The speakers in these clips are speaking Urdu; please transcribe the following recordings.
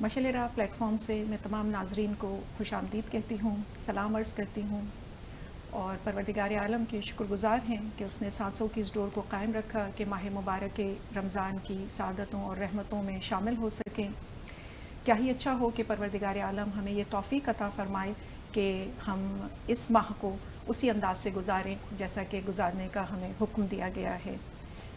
مشعل راہ پلیٹ فارم سے میں تمام ناظرین کو خوش آمدید کہتی ہوں، سلام عرض کرتی ہوں اور پروردگار عالم کے شکر گزار ہیں کہ اس نے سانسوں کی اس ڈور کو قائم رکھا کہ ماہ مبارک رمضان کی سعادتوں اور رحمتوں میں شامل ہو سکیں۔ کیا ہی اچھا ہو کہ پروردگار عالم ہمیں یہ توفیق عطا فرمائے کہ ہم اس ماہ کو اسی انداز سے گزاریں جیسا کہ گزارنے کا ہمیں حکم دیا گیا ہے۔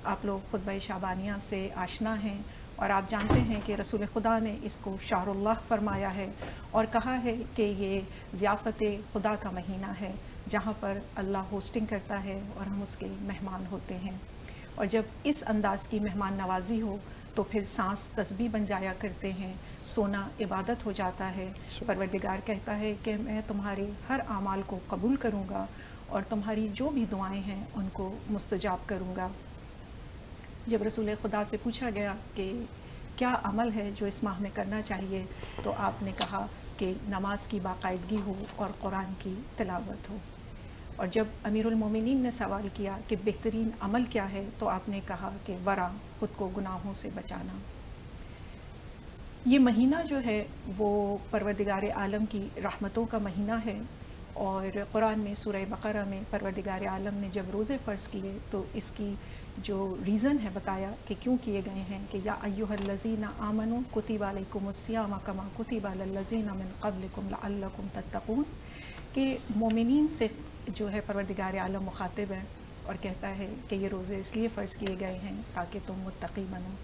آپ لوگ خطبہ شعبانیہ سے آشنا ہیں اور آپ جانتے ہیں کہ رسول خدا نے اس کو شہر اللہ فرمایا ہے اور کہا ہے کہ یہ ضیافت خدا کا مہینہ ہے جہاں پر اللہ ہوسٹنگ کرتا ہے اور ہم اس کے مہمان ہوتے ہیں، اور جب اس انداز کی مہمان نوازی ہو تو پھر سانس تسبیح بن جایا کرتے ہیں، سونا عبادت ہو جاتا ہے۔ پروردگار کہتا ہے کہ میں تمہارے ہر اعمال کو قبول کروں گا اور تمہاری جو بھی دعائیں ہیں ان کو مستجاب کروں گا۔ جب رسول خدا سے پوچھا گیا کہ کیا عمل ہے جو اس ماہ میں کرنا چاہیے، تو آپ نے کہا کہ نماز کی باقاعدگی ہو اور قرآن کی تلاوت ہو۔ اور جب امیر المومنین نے سوال کیا کہ بہترین عمل کیا ہے، تو آپ نے کہا کہ ورع، خود کو گناہوں سے بچانا۔ یہ مہینہ جو ہے وہ پروردگار عالم کی رحمتوں کا مہینہ ہے، اور قرآن میں سورہ بقرہ میں پروردگار عالم نے جب روزے فرض کیے تو اس کی جو ریزن ہے بتایا کہ کیوں کیے گئے ہیں، کہ یا ایھا الذین آمنوا کتب علیکم الصیام کما کتب علی الذین من قبلکم لعلکم تتقون، کہ مومنین سے جو ہے پروردگار عالم مخاطب ہے اور کہتا ہے کہ یہ روزے اس لیے فرض کیے گئے ہیں تاکہ تم متقی بنو۔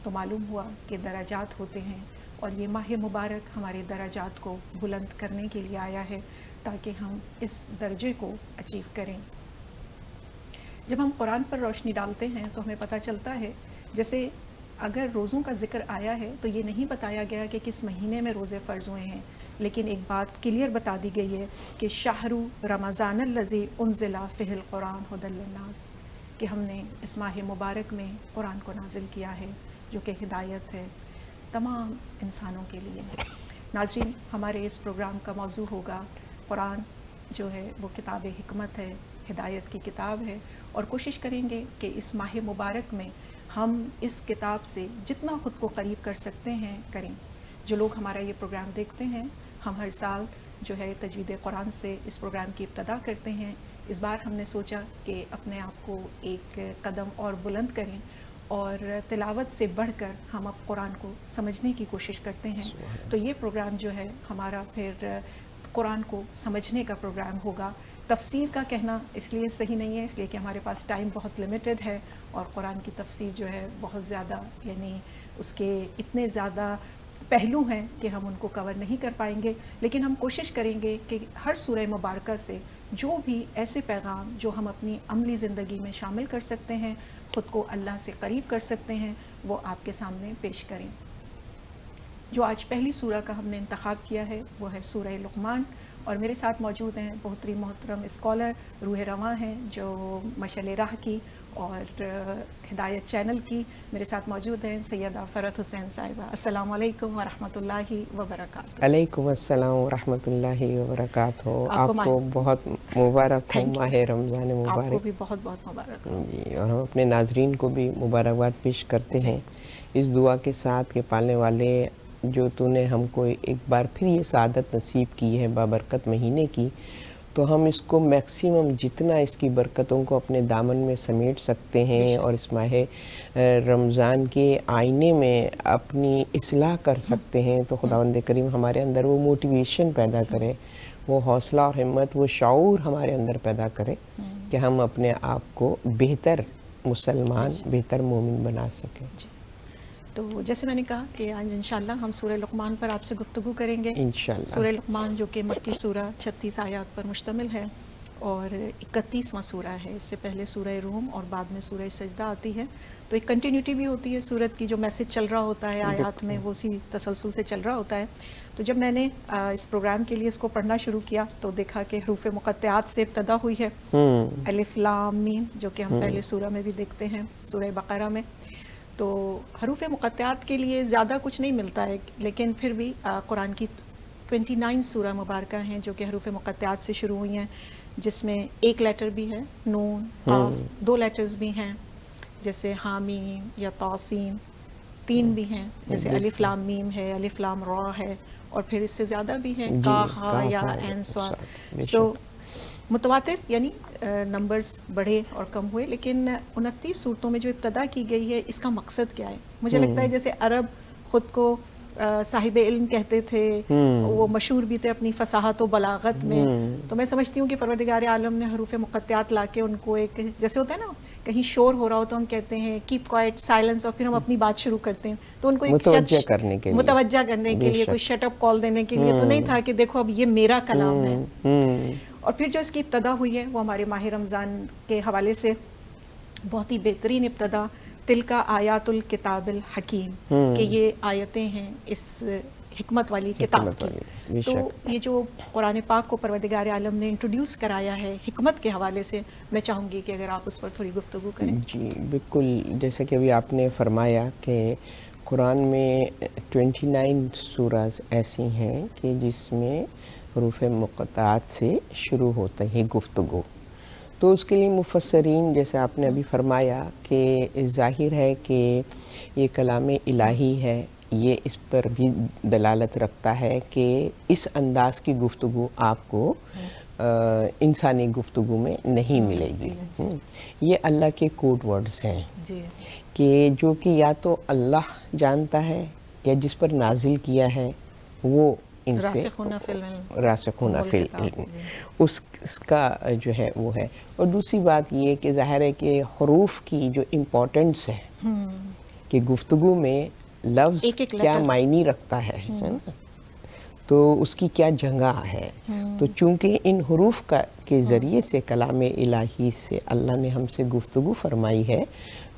تو معلوم ہوا کہ درجات ہوتے ہیں اور یہ ماہ مبارک ہمارے درجات کو بلند کرنے کے لیے آیا ہے تاکہ ہم اس درجے کو اچیو کریں۔ جب ہم قرآن پر روشنی ڈالتے ہیں تو ہمیں پتہ چلتا ہے، جیسے اگر روزوں کا ذکر آیا ہے تو یہ نہیں بتایا گیا کہ کس مہینے میں روزے فرض ہوئے ہیں، لیکن ایک بات کلیئر بتا دی گئی ہے کہ شہر رمضان الذی انزل فیہ القرآن ھدی للناس، کہ ہم نے اس ماہ مبارک میں قرآن کو نازل کیا ہے جو کہ ہدایت ہے تمام انسانوں کے لیے۔ ناظرین، ہمارے اس پروگرام کا موضوع ہوگا قرآن جو ہے وہ کتاب حکمت ہے، ہدایت کی کتاب ہے، اور کوشش کریں گے کہ اس ماہ مبارک میں ہم اس کتاب سے جتنا خود کو قریب کر سکتے ہیں کریں۔ جو لوگ ہمارا یہ پروگرام دیکھتے ہیں، ہم ہر سال جو ہے تجوید قرآن سے اس پروگرام کی ابتدا کرتے ہیں۔ اس بار ہم نے سوچا کہ اپنے آپ کو ایک قدم اور بلند کریں اور تلاوت سے بڑھ کر ہم اب قرآن کو سمجھنے کی کوشش کرتے ہیں۔ تو یہ پروگرام جو ہے ہمارا پھر قرآن کو سمجھنے کا پروگرام ہوگا۔ تفسیر کا کہنا اس لیے صحیح نہیں ہے، اس لیے کہ ہمارے پاس ٹائم بہت لیمیٹڈ ہے اور قرآن کی تفسیر جو ہے بہت زیادہ، یعنی اس کے اتنے زیادہ پہلو ہیں کہ ہم ان کو کور نہیں کر پائیں گے، لیکن ہم کوشش کریں گے کہ ہر سورہ مبارکہ سے جو بھی ایسے پیغام جو ہم اپنی عملی زندگی میں شامل کر سکتے ہیں، خود کو اللہ سے قریب کر سکتے ہیں، وہ آپ کے سامنے پیش کریں۔ جو آج پہلی سورہ کا ہم نے انتخاب کیا ہے وہ ہے سورہ لقمان، اور میرے ساتھ موجود ہیں بہت ہی محترم اسکالر روح رواں ہیں جو مشعل راہ کی اور ہدایت چینل کی میرے ساتھ موجود ہیں سیدہ فرحت حسین صاحبہ۔ السلام علیکم ورحمۃ اللہ وبرکاتہ۔ علیکم السلام ورحمۃ اللہ وبرکاتہ۔ آپ کو بہت مبارک ہو ماہ رمضان مبارک۔ آپ کو بھی بہت بہت مبارک ہو جی، اور ہم اپنے ناظرین کو بھی مبارکباد پیش کرتے ہیں اس دعا کے ساتھ کہ پالنے والے جو تو نے ہم کو ایک بار پھر یہ سعادت نصیب کی ہے بابرکت مہینے کی، تو ہم اس کو میکسیمم جتنا اس کی برکتوں کو اپنے دامن میں سمیٹ سکتے ہیں اور اس ماہ رمضان کے آئینے میں اپنی اصلاح کر سکتے ہیں، تو خداوند کریم ہمارے اندر وہ موٹیویشن پیدا کرے، وہ حوصلہ اور ہمت، وہ شعور ہمارے اندر پیدا کرے کہ ہم اپنے آپ کو بہتر مسلمان، بہتر مومن بنا سکیں۔ تو جیسے میں نے کہا کہ آج انشاءاللہ ہم سورہ لقمان پر آپ سے گفتگو کریں گے۔ انشاءاللہ سورہ لقمان جو کہ مکی سورہ 36 آیات پر مشتمل ہے اور 31واں سورہ ہے۔ اس سے پہلے سورہ روم اور بعد میں سورہ سجدہ آتی ہے، تو ایک کنٹینیوٹی بھی ہوتی ہے سورت کی، جو میسج چل رہا ہوتا ہے آیات میں وہ اسی تسلسل سے چل رہا ہوتا ہے۔ تو جب میں نے اس پروگرام کے لیے اس کو پڑھنا شروع کیا تو دیکھا کہ حروف مقطعات سے ابتدا ہوئی ہے، الف لام میم، جو کہ ہم پہلے سورہ میں بھی دیکھتے ہیں سورہ بقرہ میں۔ تو حروف مقطعات کے لیے زیادہ کچھ نہیں ملتا ہے، لیکن پھر بھی قرآن کی 29 سورہ مبارکہ ہیں جو کہ حروف مقطعات سے شروع ہوئی ہیں، جس میں ایک لیٹر بھی ہے نون قاف، 2 لیٹرز بھی ہیں جیسے حامیم یا طاسین، 3 بھی ہیں، جیسے الف لام میم ہے، الف لام را ہے، اور پھر اس سے زیادہ بھی ہیں، کا ہا یا عین صاد. سو متواتر یعنی نمبرز بڑھے اور کم ہوئے، لیکن 29 صورتوں میں جو ابتدا کی گئی ہے اس کا مقصد کیا ہے؟ مجھے لگتا ہے جیسے عرب خود کو صاحب علم کہتے تھے، وہ مشہور بھی تھے اپنی فصاحت و بلاغت میں، تو میں سمجھتی ہوں کہ پروردگار عالم نے حروف مقطعات لا کے ان کو ایک، جیسے ہوتا ہے نا کہیں شور ہو رہا ہو تو ہم کہتے ہیں کیپ کوائٹ سائلنس، اور پھر ہم اپنی بات شروع کرتے ہیں، تو ان کو ایک متوجہ کرنے کے لیے کوئی شٹ اپ کال دینے کے لیے تو نہیں تھا کہ دیکھو اب یہ میرا کلام ہے. اور پھر جو اس کی ابتدا ہوئی ہے وہ ہمارے ماہ رمضان کے حوالے سے بہت ہی بہترین ابتدا، تلکا آیات الکتاب الحکیم، کہ یہ آیتیں ہیں اس حکمت والی کتاب کی. تو یہ جو قرآن پاک کو پروردگار عالم نے انٹروڈیوس کرایا ہے حکمت کے حوالے سے، میں چاہوں گی کہ اگر آپ اس پر تھوڑی گفتگو کریں. جی بالکل، جیسے کہ ابھی آپ نے فرمایا کہ قرآن میں 29 سورز ایسی ہیں کہ جس میں حروف مقطعات سے شروع ہوتا ہے گفتگو. تو اس کے لیے مفسرین، جیسے آپ نے ابھی فرمایا کہ ظاہر ہے کہ یہ کلام الہی ہے، یہ اس پر بھی دلالت رکھتا ہے کہ اس انداز کی گفتگو آپ کو انسانی گفتگو میں نہیں ملے گی. یہ اللہ کے کوڈ ورڈز ہیں کہ جو کہ یا تو اللہ جانتا ہے یا جس پر نازل کیا ہے وہ ان سے راسخون فی العلم، اس کا جو ہے وہ ہے. اور دوسری بات یہ کہ ظاہر ہے کہ حروف کی جو امپورٹنس ہے کہ گفتگو میں لفظ کیا معنی رکھتا ہے نا، تو اس کی کیا جگہ ہے. تو چونکہ ان حروف کے ذریعے سے کلام الہی سے اللہ نے ہم سے گفتگو فرمائی ہے،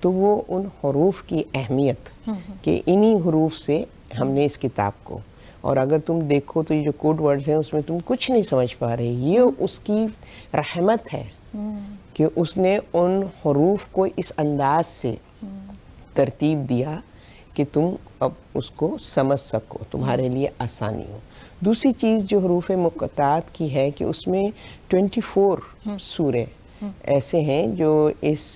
تو وہ ان حروف کی اہمیت کہ انہی حروف سے ہم نے اس کتاب کو، اور اگر تم دیکھو تو یہ جو کوڈ ورڈز ہیں اس میں تم کچھ نہیں سمجھ پا رہے، یہ اس کی رحمت ہے کہ اس نے ان حروف کو اس انداز سے ترتیب دیا کہ تم اب اس کو سمجھ سکو، تمہارے لیے آسانی ہو. دوسری چیز جو حروف مقطعات کی ہے کہ اس میں 24 سورے ایسے ہیں جو اس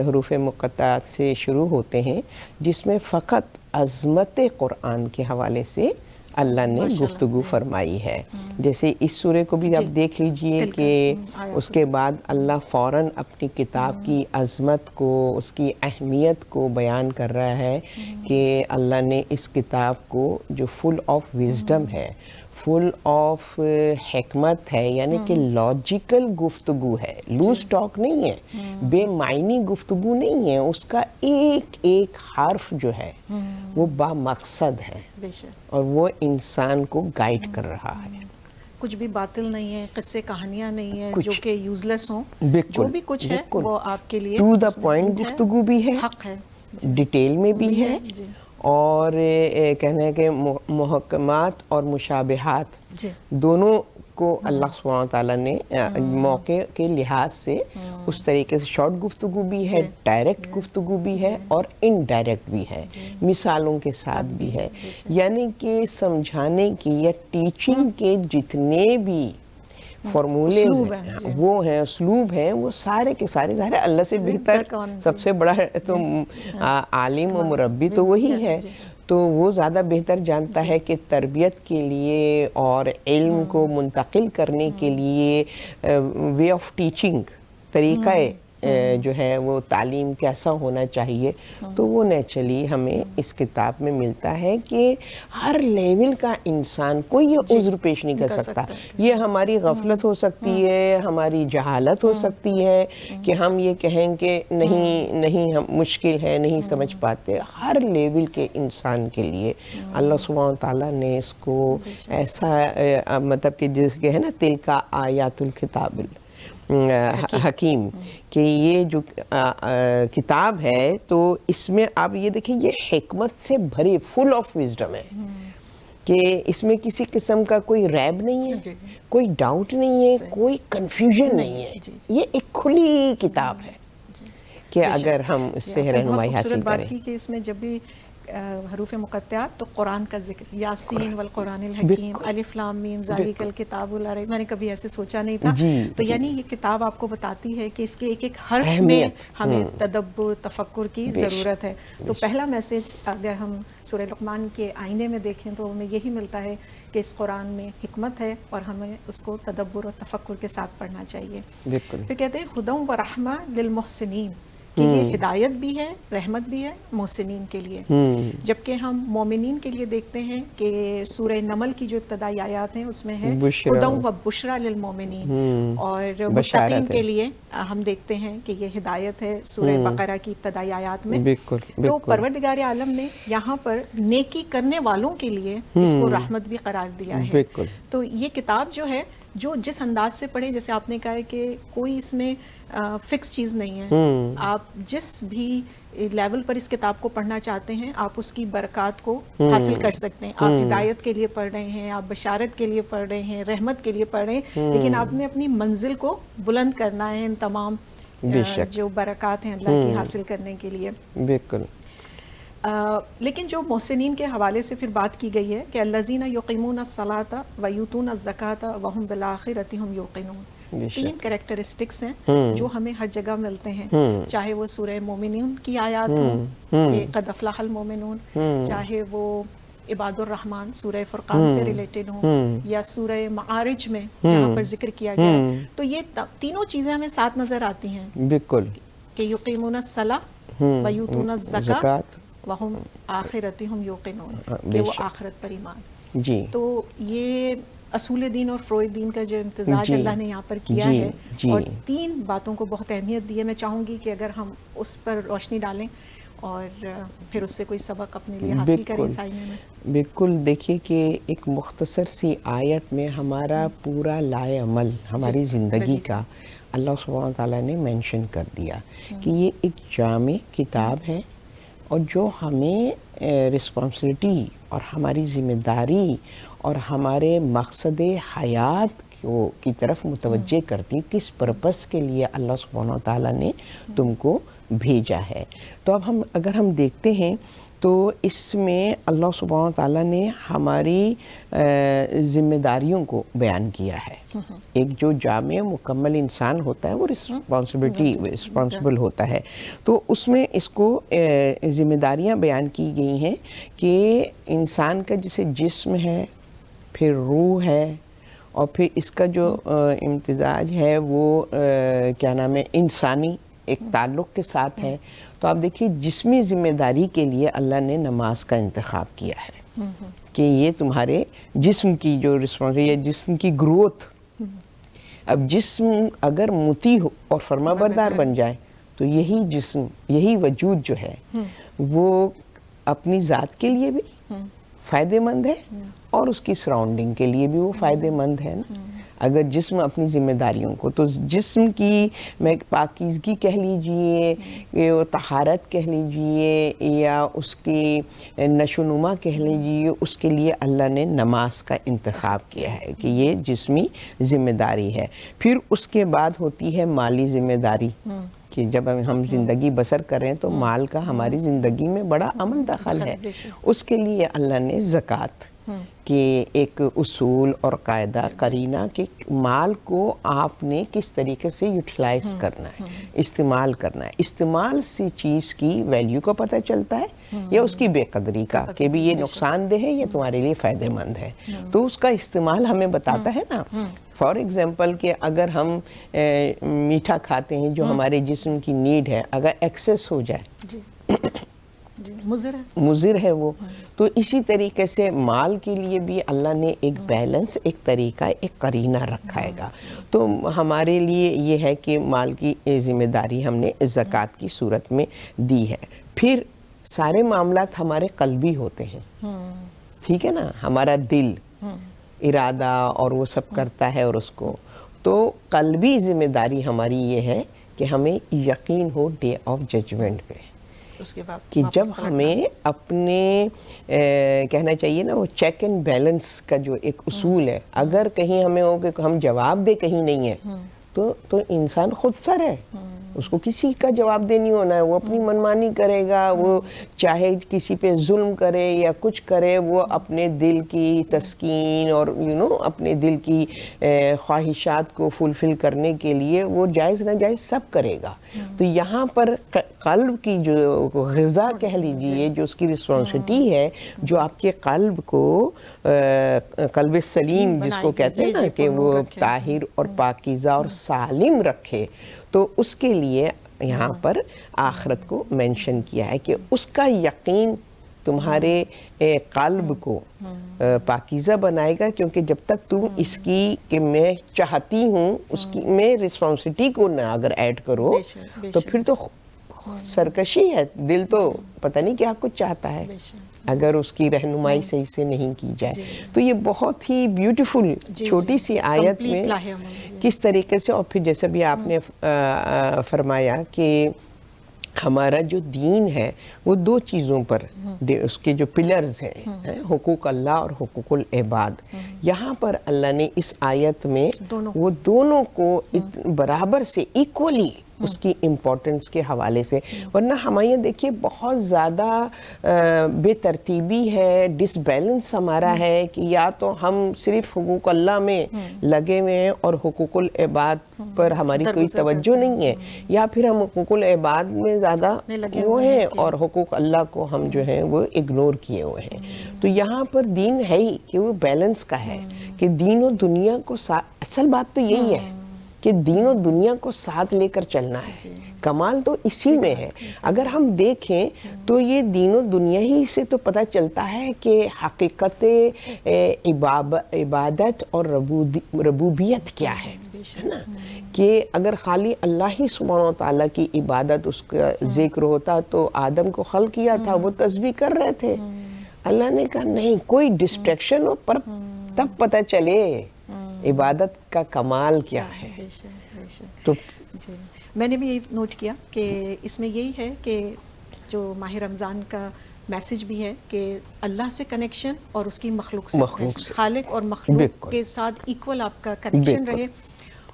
حروف مقطعات سے شروع ہوتے ہیں، جس میں فقط عظمت قرآن کے حوالے سے اللہ نے گفتگو فرمائی ہے. جیسے اس سورے کو بھی آپ دیکھ لیجئے کہ اس کے بعد اللہ فوراً اپنی کتاب کی عظمت کو، اس کی اہمیت کو بیان کر رہا ہے کہ اللہ نے اس کتاب کو جو فل آف وزڈم ہے، فل آف حکمت ہے، یعنی کہ لاجیکل گفتگو ہے، لوز ٹاک نہیں ہے، بے معنی گفتگو نہیں ہے، اس کا ایک ایک حرف جو ہے وہ با مقصد ہے اور وہ انسان کو گائیڈ کر رہا ہے. کچھ بھی باطل نہیں ہے، قصے کہانیاں نہیں ہیں جو کہ یوزلیس ہوں، جو بھی کچھ ہے وہ آپ کے لیے ٹو دا پوائنٹ گفتگو بھی ہے، حق ہے، ڈیٹیل میں بھی ہے، اور کہنا ہے کہ محکمات اور مشابہات دونوں کو اللہ سبحانہ وتعالیٰ نے موقع کے لحاظ سے اس طریقے سے شارٹ گفتگو بھی ہے، ڈائریکٹ گفتگو بھی ہے اور انڈائریکٹ بھی ہے، مثالوں کے ساتھ بھی ہے. یعنی کہ سمجھانے کی یا ٹیچنگ کے جتنے بھی فارمولیز ہیں، وہ ہیں، اسلوب ہیں، وہ سارے کے سارے ظاہر اللہ سے بہتر سب سے بڑا تو عالم و مربی تو وہی ہے، تو وہ زیادہ بہتر جانتا ہے کہ تربیت کے لیے اور علم کو منتقل کرنے کے لیے وے آف ٹیچنگ، طریقہ جو ہے وہ تعلیم کیسا ہونا چاہیے. تو وہ نیچرلی ہمیں اس کتاب میں ملتا ہے کہ ہر لیول کا انسان کوئی یہ عذر پیش نہیں کر سکتا. یہ ہماری غفلت ہو سکتی ہے، ہماری جہالت ہو سکتی ہے کہ ہم یہ کہیں کہ نہیں ہم مشکل ہے، نہیں سمجھ پاتے. ہر لیول کے انسان کے لیے اللہ سبحانہ تعالیٰ نے اس کو ایسا مطلب کہ جس کے ہے نا تلکا آیات الکتاب حکیم، کہ یہ جو کتاب ہے تو اس میں آپ یہ دیکھیں یہ حکمت سے بھری فل آف وزڈم ہے کہ اس میں کسی قسم کا کوئی ریب نہیں ہے، کوئی ڈاؤٹ نہیں ہے، کوئی کنفیوژن نہیں ہے. یہ ایک کھلی کتاب ہے کہ اگر ہم اس سے رہنمائی حاصل کریں. بات کی کہ اس میں جب بھی حروف مقطعات تو قرآن کا ذکر، یاسین والقرآن الحکیم، الف لام میم ذالک الکتاب لا ریب، میں نے کبھی ایسے سوچا نہیں تھا. تو یعنی یہ کتاب آپ کو بتاتی ہے کہ اس کے ایک ایک حرف میں ہمیں تدبر تفکر کی ضرورت ہے. تو پہلا میسج اگر ہم سورہ لقمان کے آئینے میں دیکھیں تو ہمیں یہی ملتا ہے کہ اس قرآن میں حکمت ہے اور ہمیں اس کو تدبر اور تفکر کے ساتھ پڑھنا چاہیے. پھر کہتے ہیں ہدی و رحمہ للمحسنین، کہ یہ ہدایت بھی ہے، رحمت بھی ہے محسنین کے لیے. جبکہ ہم مومنین کے لیے دیکھتے ہیں کہ سورہ نمل کی جو ابتدائی آیات ہیں اس میں ہے ہدی و بشریٰ للمومنین، اور متقین کے لیے ہم دیکھتے ہیں کہ یہ ہدایت ہے سورہ بقرہ کی ابتدائی آیات میں. تو پروردگار عالم نے یہاں پر نیکی کرنے والوں کے لیے اس کو رحمت بھی قرار دیا ہے. تو یہ کتاب جو ہے جو جس انداز سے پڑھے، جیسے آپ نے کہا ہے کہ کوئی اس میں فکس چیز نہیں ہے، آپ جس بھی لیول پر اس کتاب کو پڑھنا چاہتے ہیں آپ اس کی برکات کو حاصل کر سکتے ہیں. آپ ہدایت کے لیے پڑھ رہے ہیں، آپ بشارت کے لیے پڑھ رہے ہیں، رحمت کے لیے پڑھ رہے ہیں، لیکن آپ نے اپنی منزل کو بلند کرنا ہے ان تمام جو برکات ہیں اللہ کی حاصل کرنے کے لیے. بالکل. لیکن جو محسنین کے حوالے سے پھر بات کی گئی ہے کہ الذین یقیمون الصلاۃ ویؤتون الزکاۃ وہم بالآخرۃ ہم یوقنون. 3 کریکٹرسٹکس ہیں جو ہمیں ہر جگہ ملتے ہیں، چاہے وہ سورہ مومنون کی آیات ہوں کہ قد افلح المومنون، چاہے وہ عباد الرحمن سورہ فرقان سے ریلیٹڈ ہوں، یا سورہ معارج میں جہاں پر ذکر کیا گیا ہے. تو یہ تینوں چیزیں ہمیں ساتھ نظر آتی ہیں. بالکل، کہ یقیمون الصلاۃ ویؤتون الزکاۃ وہم آخرۃ ہم یوقنون، کہ وہ آخرت پر ایمان. تو یہ اصول دین اور فروع دین کا جو امتزاج اللہ نے یہاں پر کیا ہے، اور 3 باتوں کو بہت اہمیت دی ہے. میں چاہوں گی کہ اگر ہم اس پر روشنی ڈالیں اور پھر اس سے کوئی سبق اپنے لیے حاصل کریں اس آئینے میں. بالکل. دیکھیے کہ ایک مختصر سی آیت میں ہمارا پورا لائے عمل ہماری زندگی کا اللہ سبحانہ تعالیٰ نے مینشن کر دیا کہ یہ ایک جامع کتاب ہے، اور جو ہمیں رسپانسبلٹی اور ہماری ذمہ داری اور ہمارے مقصد حیات کی طرف متوجہ کرتی، کس پرپس کے لیے اللہ سبحانہ تعالیٰ نے تم کو بھیجا ہے. تو اب اگر ہم دیکھتے ہیں تو اس میں اللہ سبحانہ تعالیٰ نے ہماری ذمہ داریوں کو بیان کیا ہے. ایک جو جامع مکمل انسان ہوتا ہے وہ رسپانسبل ہوتا ہے. تو اس میں اس کو ذمہ داریاں بیان کی گئی ہیں کہ انسان کا جیسے جسم ہے، پھر روح ہے، اور پھر اس کا جو امتزاج ہے وہ کیا نام ہے انسانی ایک تعلق کے ساتھ ہے. تو آپ دیکھیے جسمی ذمہ داری کے لیے اللہ نے نماز کا انتخاب کیا ہے کہ یہ تمہارے جسم کی جو رسپانسبلٹی ہے، جسم کی گروتھ. اب جسم اگر مطیع ہو اور فرما بردار بن جائے تو یہی جسم، یہی وجود جو ہے وہ اپنی ذات کے لیے بھی فائدہ مند ہے اور اس کی سراؤنڈنگ کے لیے بھی وہ فائدہ مند ہے نا. اگر جسم اپنی ذمہ داریوں کو، تو جسم کی میں پاکیزگی کہہ لیجئے، طہارت کہہ لیجئے، یا اس کی نشو و نما کہہ لیجئے، اس کے لیے اللہ نے نماز کا انتخاب کیا ہے کہ یہ جسمی ذمہ داری ہے. پھر اس کے بعد ہوتی ہے مالی ذمہ داری، کہ جب ہم زندگی بسر کر رہے ہیں تو مال کا ہماری زندگی میں بڑا عمل دخل ہے. اس کے لیے اللہ نے زکوٰۃ کہ ایک اصول اور قاعدہ قرینہ کہ مال کو آپ نے کس طریقے سے یوٹیلائز کرنا ہے، استعمال کرنا ہے. استعمال سے چیز کی ویلیو کا پتہ چلتا ہے یا اس کی بے قدری کا، کہ بھی یہ نقصان دہ ہے یا تمہارے لیے فائدہ مند ہے. تو اس کا استعمال ہمیں بتاتا ہے نا. فار ایگزامپل کہ اگر ہم میٹھا کھاتے ہیں جو ہمارے جسم کی نیڈ ہے، اگر ایکسیس ہو جائے مضر ہے وہ. تو اسی طریقے سے مال کے لیے بھی اللہ نے ایک بیلنس، ایک طریقہ، ایک قرینہ رکھا ہے گا. تو ہمارے لیے یہ ہے کہ مال کی ذمہ داری ہم نے زکوٰۃ کی صورت میں دی ہے. پھر سارے معاملات ہمارے قلبی ہوتے ہیں، ٹھیک ہے نا، ہمارا دل ارادہ اور وہ سب کرتا ہے. اور اس کو تو قلبی ذمہ داری ہماری یہ ہے کہ ہمیں یقین ہو ڈے آف ججمنٹ پہ، کہ جب ہمیں اپنے کہنا چاہیے نا وہ چیک اینڈ بیلنس کا جو ایک اصول ہے، اگر کہیں ہمیں ہو کہ ہم جواب دے کہیں نہیں ہے تو انسان خود سر ہے. اس کو کسی کا جواب دہ نہیں ہونا ہے. وہ اپنی منمانی کرے گا, وہ چاہے کسی پہ ظلم کرے یا کچھ کرے, وہ اپنے دل کی تسکین اور اپنے دل کی خواہشات کو فلفل کرنے کے لیے وہ جائز ناجائز سب کرے گا. تو یہاں پر قلب کی جو غذا کہہ لیجئے, جو اس کی رسپانسبلٹی ہے, جو آپ کے قلب کو قلب سلیم جس کو کہتے ہیں نا, کہ وہ طاہر اور پاکیزہ اور سالم رکھے, تو اس کے لیے یہاں پر آخرت کو مینشن کیا ہے کہ اس کا یقین تمہارے قلب کو پاکیزہ بنائے گا, کیونکہ جب تک تم اس کی کہ میں چاہتی ہوں اس کی میں رسپانسبلٹی کو نہ اگر ایڈ کرو تو پھر تو سرکشی ہے. دل تو پتہ نہیں کیا کچھ چاہتا ہے اگر اس کی رہنمائی صحیح سے نہیں کی جائے. تو یہ بہت ہی بیوٹیفل چھوٹی سی آیت میں کس طریقے سے, اور پھر جیسے بھی آپ نے فرمایا کہ ہمارا جو دین ہے وہ دو چیزوں پر, اس کے جو پلرز ہیں, حقوق اللہ اور حقوق العباد, یہاں پر اللہ نے اس آیت میں وہ دونوں کو برابر سے ایکولی اس کی امپورٹنس کے حوالے سے. ورنہ ہمارے یہاں دیکھیے بہت زیادہ بے ترتیبی ہے, ڈس بیلنس ہمارا ہے کہ یا تو ہم صرف حقوق اللہ میں لگے ہوئے ہیں اور حقوق العباد پر ہماری کوئی توجہ نہیں ہے, یا پھر ہم حقوق العباد میں زیادہ وہ ہیں اور حقوق اللہ کو ہم جو ہیں وہ اگنور کیے ہوئے ہیں. تو یہاں پر دین ہے ہی کہ وہ بیلنس کا ہے, کہ دین و دنیا کو اصل بات تو یہی ہے کہ دین و دنیا کو ساتھ لے کر چلنا ہے. کمال تو اسی میں ہے. اگر ہم دیکھیں تو یہ دین و دنیا ہی سے تو پتہ چلتا ہے کہ حقیقت عبادت اور ربوبیت کیا ہے نا, کہ اگر خالی اللہ ہی سبحانہ و تعالیٰ کی عبادت اس کا ذکر ہوتا تو آدم کو خلق کیا تھا, وہ تسبیح کر رہے تھے. اللہ نے کہا نہیں, کوئی ڈسٹریکشن ہو پر تب پتہ چلے عبادت کا کمال کیا ہے. تو میں نے بھی یہ نوٹ کیا کہ اس میں یہی ہے کہ جو ماہ رمضان کا میسج بھی ہے کہ اللہ سے کنیکشن اور اس کی مخلوق سے, خالق اور مخلوق کے ساتھ ایکول آپ کا کنیکشن رہے,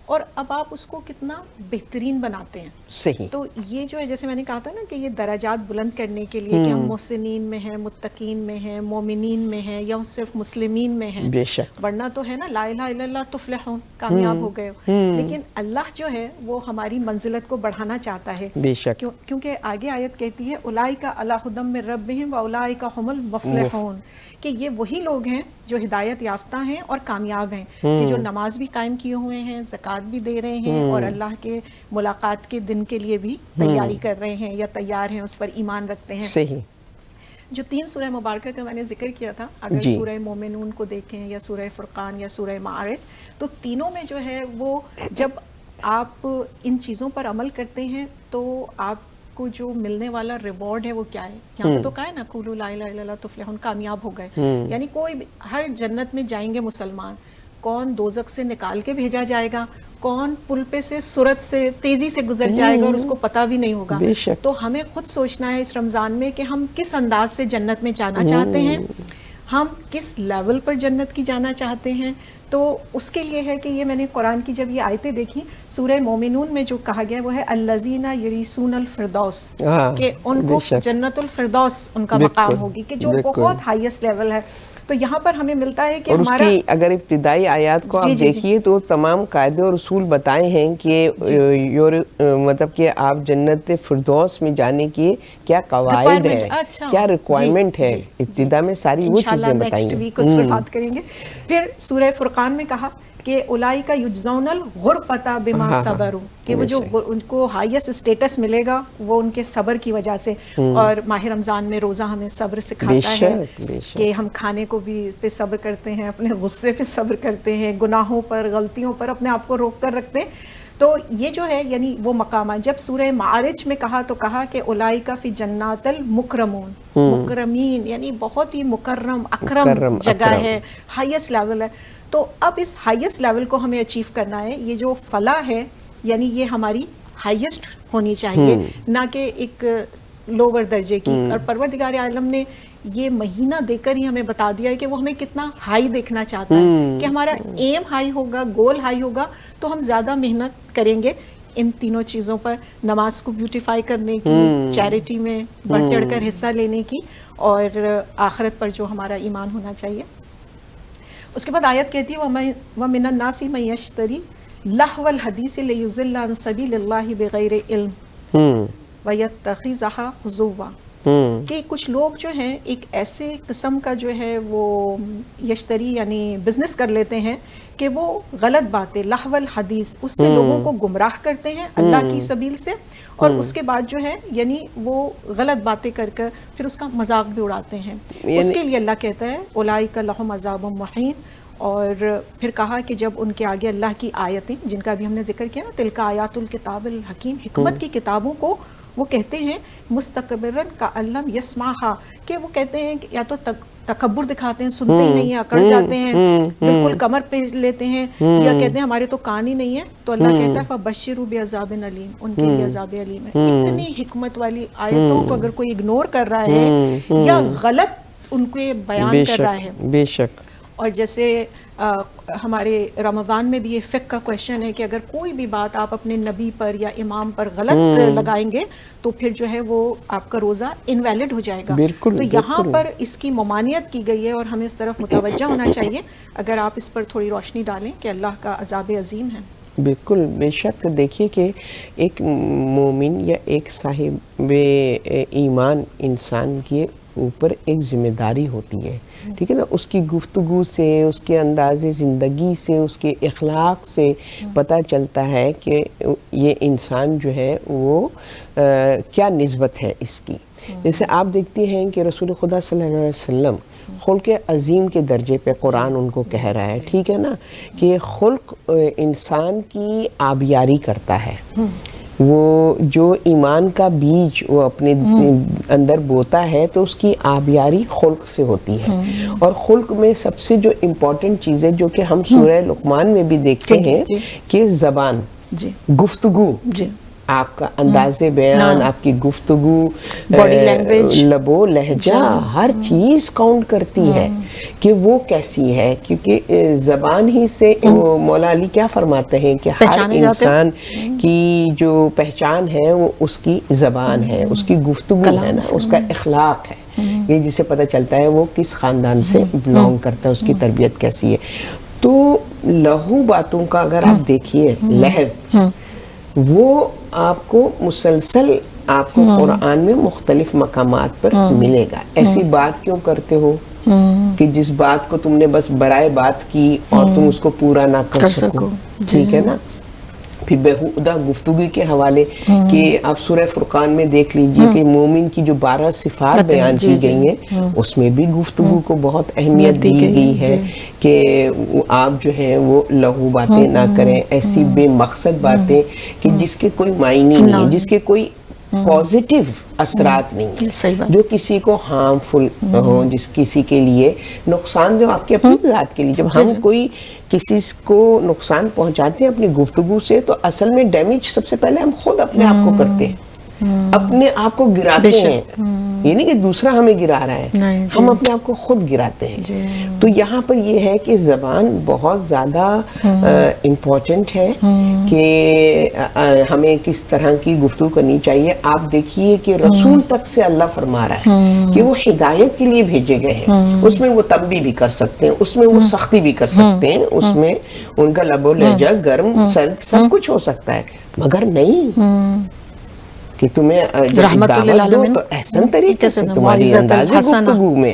اور اب آپ اس کو کتنا بہترین بناتے ہیں. صحیح. تو یہ جو ہے جیسے میں نے کہا تھا نا کہ یہ درجات بلند کرنے کے لیے کہ ہم محسنین میں ہیں, متقین میں ہیں, مومنین میں ہیں, یا صرف مسلمین میں ہیں. بے شک. ورنہ تو ہے نا لا الہ الا اللہ تفلحون, کامیاب ہو گئے ہو. لیکن اللہ جو ہے وہ ہماری منزلت کو بڑھانا چاہتا ہے. بے شک. کیونکہ آگے آیت کہتی ہے اولئک علی ھدی من ربہم واولئک ھم المفلحون, کہ یہ وہی لوگ ہیں جو ہدایت یافتہ ہیں اور کامیاب ہیں, کہ جو نماز بھی قائم کیے ہوئے ہیں, زکوٰۃ بھی دے رہے ہیں, اور اللہ کے ملاقات کے دن کے لیے بھی تیاری کر رہے ہیں یا تیار ہیں, اس پر ایمان رکھتے ہیں. صحیح. جو 3 سورہ مبارکہ کا میں نے ذکر کیا تھا, اگر سورہ مومنون کو دیکھیں یا سورہ فرقان یا سورہ معارج, تو تینوں میں جو ہے وہ جب آپ ان چیزوں پر عمل کرتے ہیں تو آپ کو جو ملنے والا ریوارڈ ہے وہ کیا ہے. یہاں پہ تو کہا ہے نا قولوا لا الہ الا اللہ تفلحون, کامیاب ہو گئے. یعنی کوئی ہر جنت میں جائیں گے مسلمان, کون دوزخ سے نکال کے بھیجا جائے گا, کون پل پہ سے سرعت سے تیزی سے گزر جائے گا اور اس کو پتہ بھی نہیں ہوگا. تو ہمیں خود سوچنا ہے اس رمضان میں کہ ہم کس انداز سے جنت میں جانا چاہتے ہیں, ہم کس لیول پر جنت کی جانا چاہتے ہیں. تو اس کے لیے ہے کہ یہ میں نے قرآن کی جب یہ آیتیں دیکھی, سورہ مومنون میں جو کہا گیا وہ ہے الذین یریثون الفردوس, کہ ان کو جنت الفردوس ان کا مقام ہوگی, کہ جو بہت ہائیسٹ لیول ہے. تو یہاں پر ہمیں ملتا ہے کہ ہمارا, اگر ابتدائی آیات کو آپ دیکھیے تو تمام قاعدے اور اصول بتائے ہیں کہ مطلب کہ آپ جنت فردوس میں جانے کی کیا قواعد ہیں, کیا ریکوائرمنٹ ہے. ابتدا میں ساری وہ چیزیں بتائیں گے, ویک اس پر بات کریں گے. پھر سورہ فرقان میں کہا کہ اولئک یجزون الغرفۃ بما صبروا, کہ وہ جو ان کو ہائیسٹ اسٹیٹس ملے گا وہ ان کے صبر کی وجہ سے. اور ماہ رمضان میں روزہ ہمیں صبر سکھاتا ہے کہ ہم کھانے کو بھی پہ صبر کرتے ہیں, اپنے غصے پہ صبر کرتے ہیں, گناہوں پر, غلطیوں پر اپنے آپ کو روک کر رکھتے ہیں. تو یہ جو ہے یعنی وہ مقامات. جب سورہ معارج میں کہا تو کہا کہ اولئک فی جنات المکرمون, مکرمین یعنی بہت ہی مکرم اکرم جگہ ہے, ہائیسٹ لیول ہے. تو اب اس ہائیسٹ لیول کو ہمیں اچیو کرنا ہے. یہ جو فلاح ہے یعنی یہ ہماری ہائیسٹ ہونی چاہیے, نہ کہ ایک لوور درجے کی. اور پروردگار عالم نے یہ مہینہ دے کر ہی ہمیں بتا دیا ہے کہ وہ ہمیں کتنا ہائی دیکھنا چاہتا ہے, کہ ہمارا ایم ہائی ہوگا, گول ہائی ہوگا, تو ہم زیادہ محنت کریں گے. ان تینوں چیزوں پر، نماز کو بیوٹیفائی کرنے کی، چیریٹی میں بڑھ چڑھ کر حصہ لینے کی، اور آخرت پر جو ہمارا ایمان ہونا چاہیے. اس کے بعد آیت کہتی ہے وَمِنَ النَّاسِ مَن يَشْتَرِي لَهْوَ الْحَدِيثِ لِيُضِلَّ عَن سَبِيلِ اللَّهِ بِغَيْرِ عِلْمٍ وَيَتَّخِذَهَا هُزُوًا، کہ کچھ لوگ جو ہیں ایک ایسے قسم کا جو ہے وہ یشتری یعنی بزنس کر لیتے ہیں کہ وہ غلط باتیں، لہو الحدیث، اس سے لوگوں کو گمراہ کرتے ہیں اللہ کی سبیل سے، اور اس کے بعد جو ہے یعنی وہ غلط باتیں کر کر پھر اس کا مذاق بھی اڑاتے ہیں. اس کے لیے اللہ کہتا ہے اولئک لہم عذاب مہین. اور پھر کہا کہ جب ان کے آگے اللہ کی آیتیں، جن کا بھی ہم نے ذکر کیا نا، تلک آیات الکتاب الحکیم، حکمت کی کتابوں کو وہ کہتے ہیں مستکبرن کأن لم یسمعھا، کہ وہ کہتے ہیں کہ یا تو تکبر دکھاتے ہیں، سنتے ہی نہیں ہیں، اکڑ جاتے ہیں، بالکل کمر پہ لیتے ہیں، یا کہتے ہیں ہمارے تو کان ہی نہیں ہے. تو اللہ کہتا ہے فبشروا بعذاب علیم، ان کے لیے عذاب علیم ہے. اتنی حکمت والی آیتوں کو اگر کوئی اگنور کر رہا ہے یا غلط ان کو بیان کر رہا ہے. بے شک. اور جیسے ہمارے رمضان میں بھی یہ فقہ کا کویشچن ہے کہ اگر کوئی بھی بات آپ اپنے نبی پر یا امام پر غلط لگائیں گے تو پھر جو ہے وہ آپ کا روزہ انویلڈ ہو جائے گا. تو یہاں پر اس کی ممانعت کی گئی ہے اور ہمیں اس طرف متوجہ ہونا چاہیے. اگر آپ اس پر تھوڑی روشنی ڈالیں کہ اللہ کا عذاب عظیم ہے. بالکل بے شک. دیکھیے کہ ایک مومن یا ایک صاحب ایمان انسان کے اوپر ایک ذمہ داری ہوتی ہے، ٹھیک ہے نا. اس کی گفتگو سے، اس کے انداز زندگی سے، اس کے اخلاق سے پتہ چلتا ہے کہ یہ انسان جو ہے وہ کیا نسبت ہے اس کی. جیسے آپ دیکھتے ہیں کہ رسول خدا صلی اللہ علیہ وسلم خلق عظیم کے درجے پہ قرآن ان کو کہہ رہا ہے، ٹھیک ہے نا، کہ خلق انسان کی آبیاری کرتا ہے. وہ جو ایمان کا بیج وہ اپنے اندر بوتا ہے تو اس کی آبیاری خلق سے ہوتی ہے. اور خلق میں سب سے جو امپورٹنٹ چیز ہے جو کہ ہم سورہ لقمان میں بھی دیکھتے ہیں کہ زبان، گفتگو، آپ کا انداز بیان، آپ کی گفتگو، باڈی لینگویج، لب و لہجہ، ہر چیز کاؤنٹ کرتی ہے کہ وہ کیسی ہے. کیونکہ زبان ہی سے وہ مولا علی کیا فرماتے ہیں کہ ہر انسان کی جو پہچان ہے وہ اس کی زبان ہے، اس کی گفتگو ہے نا، اس کا اخلاق ہے. یہ جسے پتہ چلتا ہے وہ کس خاندان سے بلونگ کرتا ہے، اس کی تربیت کیسی ہے. تو لہو باتوں کا اگر آپ دیکھیے، لہو، وہ آپ کو مسلسل آپ کو قرآن میں مختلف مقامات پر ملے گا. ایسی بات کیوں کرتے ہو کہ جس بات کو تم نے بس برائے بات کی اور تم اس کو پورا نہ کر سکو، ٹھیک ہے نا. پھر بیہودہ گفتگو کے حوالے کہ آپ سورہ فرقان میں دیکھ لیجئے کہ مومن کی جو 12 صفات بیان کی گئی ہیں اس میں بھی گفتگو کو بہت اہمیت دی گئی ہے کہ آپ جو ہیں وہ لغو باتیں نہ کریں، ایسی بے مقصد باتیں کہ جس کے کوئی معنی نہیں، جس کے کوئی پازیٹیو اثرات نہیں ہیں، جو کسی کو ہارمفل ہو، جس کسی کے لیے نقصان دہ، آپ کے اپنی ذات کے لیے. جب ہم کوئی کسی کو نقصان پہنچاتے ہیں اپنی گفتگو سے تو اصل میں ڈیمیج سب سے پہلے ہم خود اپنے آپ کو کرتے ہیں، اپنے آپ کو گراتے ہیں. یہ نہیں کہ دوسرا ہمیں گرا رہا ہے، ہم اپنے آپ کو خود گراتے ہیں. تو یہاں پر یہ ہے کہ زبان بہت زیادہ امپورٹنٹ ہے کہ ہمیں کس طرح کی گفتگو کرنی چاہیے. آپ دیکھیے کہ رسول تک سے اللہ فرما رہا ہے کہ وہ ہدایت کے لیے بھیجے گئے ہیں. اس میں وہ تنبیہ بھی کر سکتے ہیں، اس میں وہ سختی بھی کر سکتے ہیں، اس میں ان کا لب و لہجہ گرم سرد سب کچھ ہو سکتا ہے، مگر نہیں کہ تمہیں رحمت دعوت دو تو احسن طریقے سے، تمہاری انداز گفتگو میں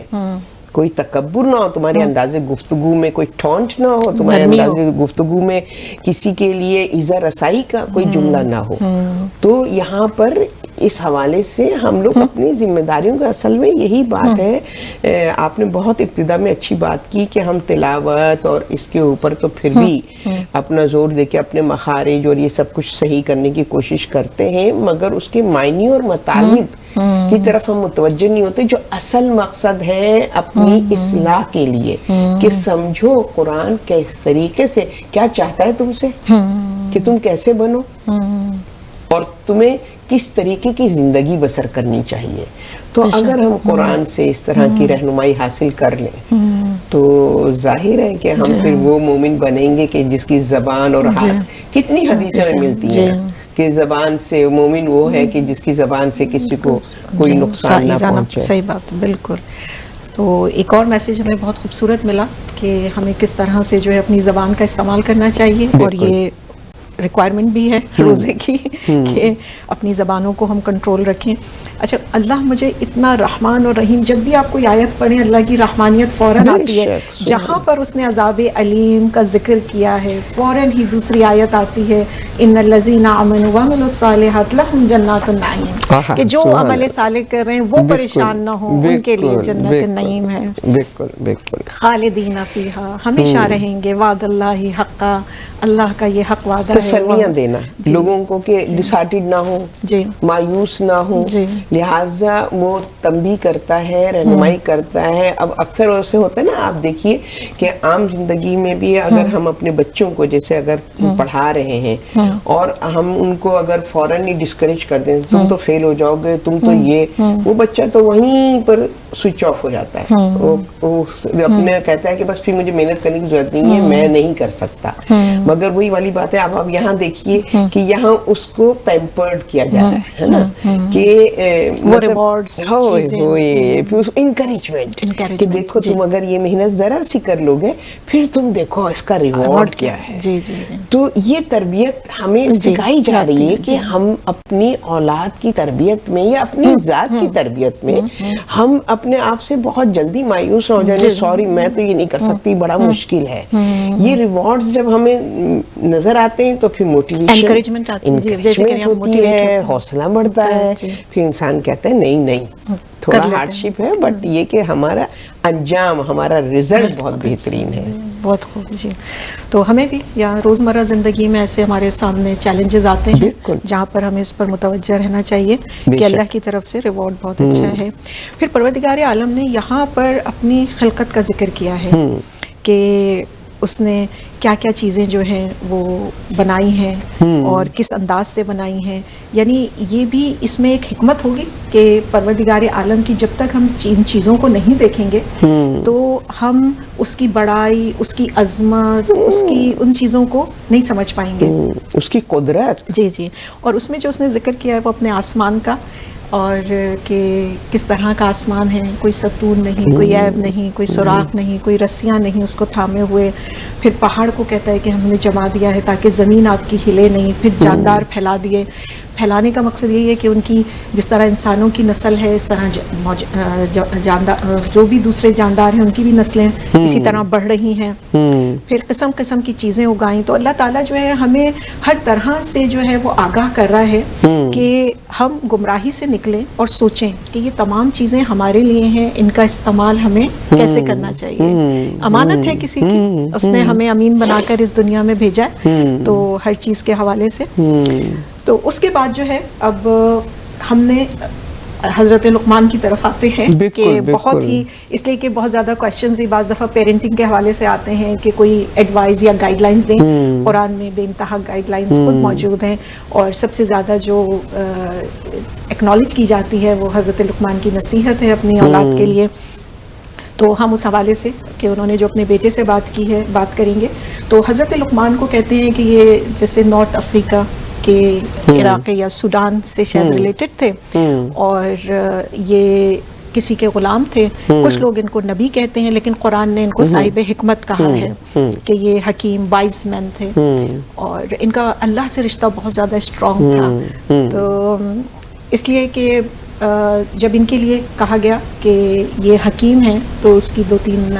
کوئی تکبر نہ ہو، تمہارے انداز گفتگو میں کوئی ٹونٹ نہ ہو، تمہارے انداز گفتگو میں کسی کے لیے ایذا رسائی کا کوئی جملہ نہ ہو. تو یہاں پر اس حوالے سے ہم لوگ اپنی ذمہ داریوں کا اصل میں یہی بات ہے. آپ نے بہت ابتدا میں اچھی بات کی کہ ہم تلاوت اور اس کے اوپر تو پھر بھی اپنا زور دے کے اپنے مخارج اور یہ سب کچھ صحیح کرنے کی کوشش کرتے ہیں، مگر اس کے معنی اور مطالب کی طرف ہم متوجہ نہیں ہوتے جو اصل مقصد ہے اپنی اصلاح کے لیے. کہ سمجھو قرآن کس طریقے سے کیا چاہتا ہے تم سے، کہ تم کیسے بنو اور تمہیں کس طریقے کی زندگی بسر کرنی چاہیے. تو اگر ہم قرآن سے اس طرح کی رہنمائی حاصل کر لیں تو ظاہر ہے کہ ہم پھر وہ مومن بنیں گے کہ جس کی زبان اور ہاتھ، کتنی حدیثیں ملتی ہیں کہ زبان سے مومن وہ ہے کہ جس کی زبان سے کسی کو کوئی نقصان نہ پہنچے. صحیح بات، بالکل. تو ایک اور میسیج ہمیں بہت خوبصورت ملا کہ ہمیں کس طرح سے جو ہے اپنی زبان کا استعمال کرنا چاہیے، اور یہ ریکوائرمنٹ بھی ہے روزے کی کہ اپنی زبانوں کو ہم کنٹرول رکھیں. اچھا، اللہ مجھے اتنا رحمان اور رحیم، جب بھی آپ کوئی آیت پڑھیں اللہ کی رحمانیت فوراً آتی ہے. جہاں پر اس نے عذاب علیم کا ذکر کیا ہے فوراً ہی دوسری آیت آتی ہے، ان الذین آمنوا وعملوا الصالحات لہم جنات النعیم، کہ جو عمل صالح کر رہے ہیں وہ پریشان نہ ہوں، ان کے لیے جنت النعیم ہے. بالکل بالکل. خالدین فیہا، ہمیشہ رہیں گے. وعد اللہ حقا، اللہ کا یہ حق وعدہ ہے. تسلیاں دینا لوگوں کو کہ ڈسہارٹیڈ نہ ہو، مایوس نہ ہو. لہٰذا وہ تنبیہ کرتا ہے، رہنمائی کرتا ہے. اب اکثر ایسے ہوتا ہے نا، آپ دیکھیے کہ عام زندگی میں بھی اگر ہم اپنے بچوں کو جیسے اگر پڑھا رہے ہیں اور ہم ان کو اگر فوراً ہی ڈسکریج کر دیں، تم تو فیل ہو جاؤ گے، تم تو یہ، وہ بچہ تو وہیں پر سوئچ آف ہو جاتا ہے. وہ اپنے کہتا ہے کہ بس پھر مجھے محنت کرنے کی ضرورت نہیں ہے، میں نہیں کر سکتا. مگر وہی والی بات ہے، اب یہاں دیکھیے کہ یہاں اس کو پیمپرڈ کیا جا رہا ہے نا، کہ وہ ریوارڈز، انکریجمنٹ کہ دیکھو تم اگر یہ محنت ذرا سی کر لو گے پھر تم دیکھو اس کا ریوارڈ کیا ہے. تو یہ تربیت ہمیں سکھائی جا رہی ہے کہ ہم اپنی اولاد کی تربیت میں یا اپنی ذات کی تربیت میں ہم اپنے آپ سے بہت جلدی مایوس ہو جائیں، سوری میں تو یہ نہیں کر سکتی، بڑا مشکل ہے. یہ ریوارڈز جب ہمیں نظر آتے ہیں تو پھر موٹیویشن، انکریجمنٹ ہوتی ہے، حوصلہ بڑھتا ہے. پھر انسان کہتا ہے نہیں تھوڑا ہارڈ شپ ہے، بٹ یہ کہ ہمارا انجام، ہمارا رزلٹ بہت بہترین ہے. بہت خوب. جی، تو ہمیں بھی یا روزمرہ زندگی میں ایسے ہمارے سامنے چیلنجز آتے ہیں جہاں پر ہمیں اس پر متوجہ رہنا چاہیے کہ اللہ کی طرف سے ریوارڈ بہت اچھا ہے. پھر پروردگار عالم نے یہاں پر اپنی خلقت کا ذکر کیا ہے کہ اس نے کیا کیا چیزیں جو ہیں وہ بنائی ہیں اور کس انداز سے بنائی ہیں. یعنی یہ بھی اس میں ایک حکمت ہوگی کہ پروردگار عالم کی جب تک ہم ان چیزوں کو نہیں دیکھیں گے تو ہم اس کی بڑائی، اس کی عظمت، اس کی ان چیزوں کو نہیں سمجھ پائیں گے، اس کی قدرت. جی. اور اس میں جو اس نے ذکر کیا ہے وہ اپنے آسمان کا، اور کہ کس طرح کا آسمان ہے، کوئی ستون نہیں، کوئی عیب نہیں، کوئی سوراخ نہیں، کوئی رسیاں نہیں اس کو تھامے ہوئے. پھر پہاڑ کو کہتا ہے کہ ہم نے جما دیا ہے تاکہ زمین آپ کی ہلے نہیں. پھر جاندار پھیلا دیے. پھیلانے کا مقصد یہی ہے کہ ان کی جس طرح انسانوں کی نسل ہے اس طرح جاندار جو بھی دوسرے جاندار ہیں ان کی بھی نسلیں اسی طرح بڑھ رہی ہیں. پھر قسم قسم کی چیزیں اگائیں. تو اللہ تعالیٰ جو ہے ہمیں ہر طرح سے جو ہے وہ آگاہ کر رہا ہے کہ ہم گمراہی سے نکلیں اور سوچیں کہ یہ تمام چیزیں ہمارے لیے ہیں، ان کا استعمال ہمیں کیسے کرنا چاہیے. امانت ہے کسی کی، اس نے ہمیں امین بنا کر اس دنیا میں بھیجا ہے، تو ہر چیز کے حوالے سے. تو اس کے بعد جو ہے اب ہم نے حضرت لقمان کی طرف آتے ہیں کہ بہت ہی، اس لیے کہ بہت زیادہ کویشچنز بھی بعض دفعہ پیرنٹنگ کے حوالے سے آتے ہیں کہ کوئی ایڈوائز یا گائیڈ لائنز دیں. قرآن میں بے انتہا گائیڈ لائنز خود موجود ہیں، اور سب سے زیادہ جو ایکنالج کی جاتی ہے وہ حضرت لقمان کی نصیحت ہے اپنی اولاد کے لیے. تو ہم اس حوالے سے کہ انہوں نے جو اپنے بیٹے سے بات کی ہے بات کریں گے. تو حضرت لقمان کو کہتے ہیں کہ یہ جیسے نارتھ افریقہ کے عراق یا سوڈان سے شاید ریلیٹڈ تھے، اور یہ کسی کے غلام تھے. کچھ لوگ ان کو نبی کہتے ہیں، لیکن قرآن نے ان کو صاحب حکمت کہا ہے کہ یہ حکیم وائز مین تھے، اور ان کا اللہ سے رشتہ بہت زیادہ اسٹرانگ تھا. تو اس لیے کہ جب ان کے لیے کہا گیا کہ یہ حکیم ہیں تو اس کی 2-3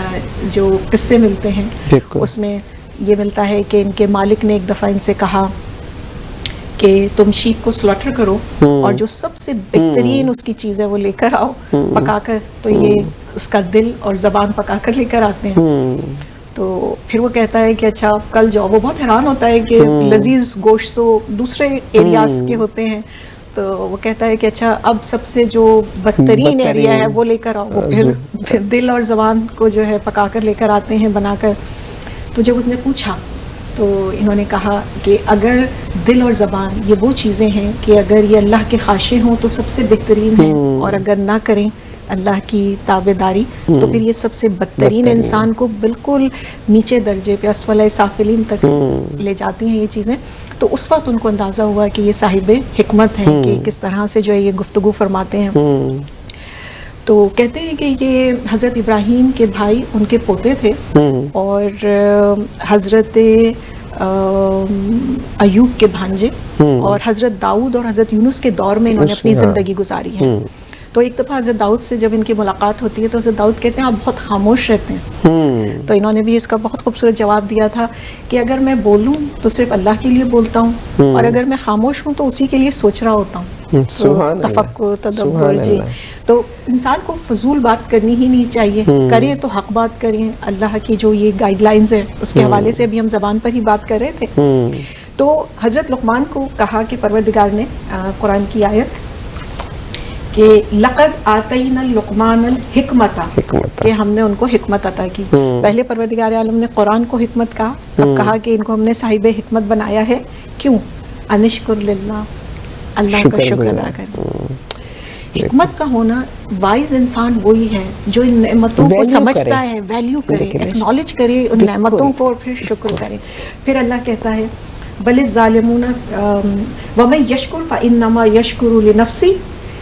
جو قصے ملتے ہیں اس میں یہ ملتا ہے کہ ان کے مالک نے ایک دفعہ ان سے کہا کہ تم شیپ کو سلاٹر کرو اور جو سب سے بہترین اس کی چیز ہے وہ لے کر آؤ پکا کر. تو یہ اس کا دل اور زبان پکا کر لے کر آتے ہیں. تو پھر وہ کہتا ہے کہ اچھا آپ کل جاؤ. وہ بہت حیران ہوتا ہے کہ لذیذ گوشت تو دوسرے ایریاز کے ہوتے ہیں. تو وہ کہتا ہے کہ اچھا اب سب سے جو بدترین ایریا ہے وہ لے کر آؤ. وہ پھر دل اور زبان کو جو ہے پکا کر لے کر آتے ہیں بنا کر. تو جب اس نے پوچھا تو انہوں نے کہا کہ اگر دل اور زبان یہ وہ چیزیں ہیں کہ اگر یہ اللہ کے خاشع ہوں تو سب سے بہترین ہیں، اور اگر نہ کریں اللہ کی تابعداری تو پھر یہ سب سے بدترین انسان کو بالکل نیچے درجے پہ اسفل سافلین تک لے جاتی ہیں یہ چیزیں. تو اس وقت ان کو اندازہ ہوا کہ یہ صاحب حکمت ہیں کہ کس طرح سے جو ہے یہ گفتگو فرماتے ہیں. تو کہتے ہیں کہ یہ حضرت ابراہیم کے بھائی ان کے پوتے تھے اور حضرت ایوب کے بھانجے اور حضرت داؤد اور حضرت یونس کے دور میں انہوں نے اپنی زندگی گزاری ہے. تو ایک دفعہ حضرت داؤد سے جب ان کی ملاقات ہوتی ہے تو حضرت داؤد کہتے ہیں آپ بہت خاموش رہتے ہیں. تو انہوں نے بھی اس کا بہت خوبصورت جواب دیا تھا کہ اگر میں بولوں تو صرف اللہ کے لیے بولتا ہوں اور اگر میں خاموش ہوں تو اسی کے لیے سوچ رہا ہوتا ہوں. تفکر تدبر جی. تو انسان کو فضول بات کرنی ہی نہیں چاہیے, کریں تو حق بات کریں. اللہ کی جو یہ گائیڈ لائنز ہیں اس کے حوالے سے ابھی ہم زبان پر ہی بات کر رہے تھے. تو حضرت لقمان کو کہا کہ پروردگار نے قرآن کی آیت کہ لقد آتینا لقمان الحکمت کہ ہم نے ان کو حکمت عطا کی. پہلے پروردگار عالم نے قرآن کو حکمت کہا, اب کہا کہ ان کو ہم نے صاحب حکمت بنایا ہے. کیوں؟ انشکر للہ, اللہ کا شکر ادا کریں. حکمت کا ہونا, وائز انسان وہی ہے جو ان نعمتوں کو سمجھتا ہے, ویلیو کرے, ایکنالج کرے ان نعمتوں کو اور پھر شکر کرے. پھر اللہ کہتا ہے بل الظالمون ومن یشکر فانما یشکر لنفسہ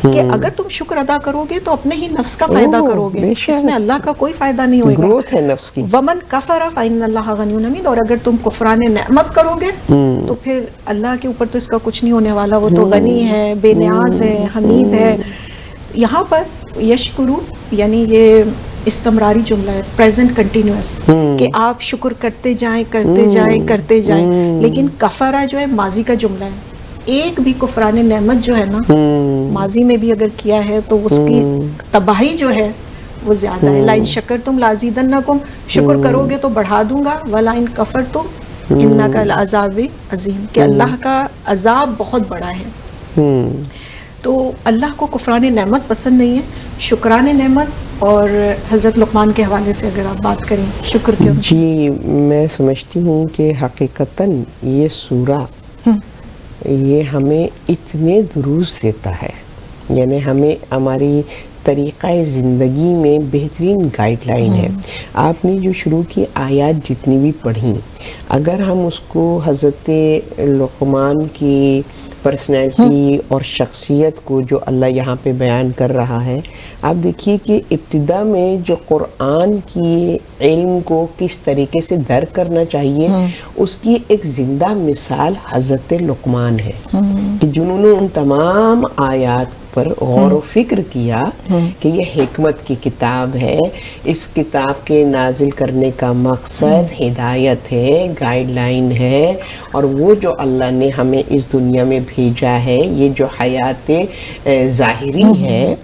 کہ اگر تم شکر ادا کرو گے تو اپنے ہی نفس کا فائدہ کرو گے, اس میں اللہ کا کوئی فائدہ نہیں ہوئے گا. گروتھ ہے نفس کی. ومن کفر فإن اللہ غنی حمید, اور اگر تم کفران نعمت کرو گے تو پھر اللہ کے اوپر تو اس کا کچھ نہیں ہونے والا, وہ تو غنی ہے, بے نیاز ہے, حمید ہے. یہاں پر یشکرو یعنی یہ استمراری جملہ ہے, پریزنٹ کنٹینیوس, کہ آپ شکر کرتے جائیں کرتے جائیں کرتے جائیں. لیکن کفرہ جو ہے ماضی کا جملہ ہے. ایک بھی کفران نعمت جو ہے نا ماضی میں بھی اگر کیا ہے تو اس کی تباہی جو ہے وہ زیادہ ہے. لَإِن شَكَرْتُمْ لَأَزِيدَنَّكُمْ, شکر کرو گے تو بڑھا دوں گا. وَلَإِن كَفَرْتُمْ إِنَّكَ لَعَذَابِ عَظِيمٌ, کہ اللہ کا عذاب بہت بڑا ہے. تو اللہ کو کفران نعمت پسند نہیں ہے, شکران نعمت. اور حضرت لقمان کے حوالے سے اگر آپ بات کریں شکر کے. جی میں سمجھتی ہوں کہ حقیقتاً یہ سورہ یہ ہمیں اتنے دروس دیتا ہے, یعنی ہمیں ہماری طریقہ زندگی میں بہترین گائیڈ لائن ہے. آپ نے جو شروع کی آیات جتنی بھی پڑھیں, اگر ہم اس کو حضرت لقمان کی پرسنالٹی اور شخصیت کو جو اللہ یہاں پہ بیان کر رہا ہے, آپ دیکھیے کہ ابتدا میں جو قرآن کی علم کو کس طریقے سے درک کرنا چاہیے اس کی ایک زندہ مثال حضرت لقمان ہے, کہ جنہوں نے ان تمام آیات پر غور و فکر کیا کہ یہ حکمت کی کتاب ہے, اس کتاب کے نازل کرنے کا مقصد ہدایت ہے, گائیڈ لائن ہے, اور وہ جو اللہ نے ہمیں اس دنیا میں بھیجا ہے, یہ جو حیات ظاہری ہے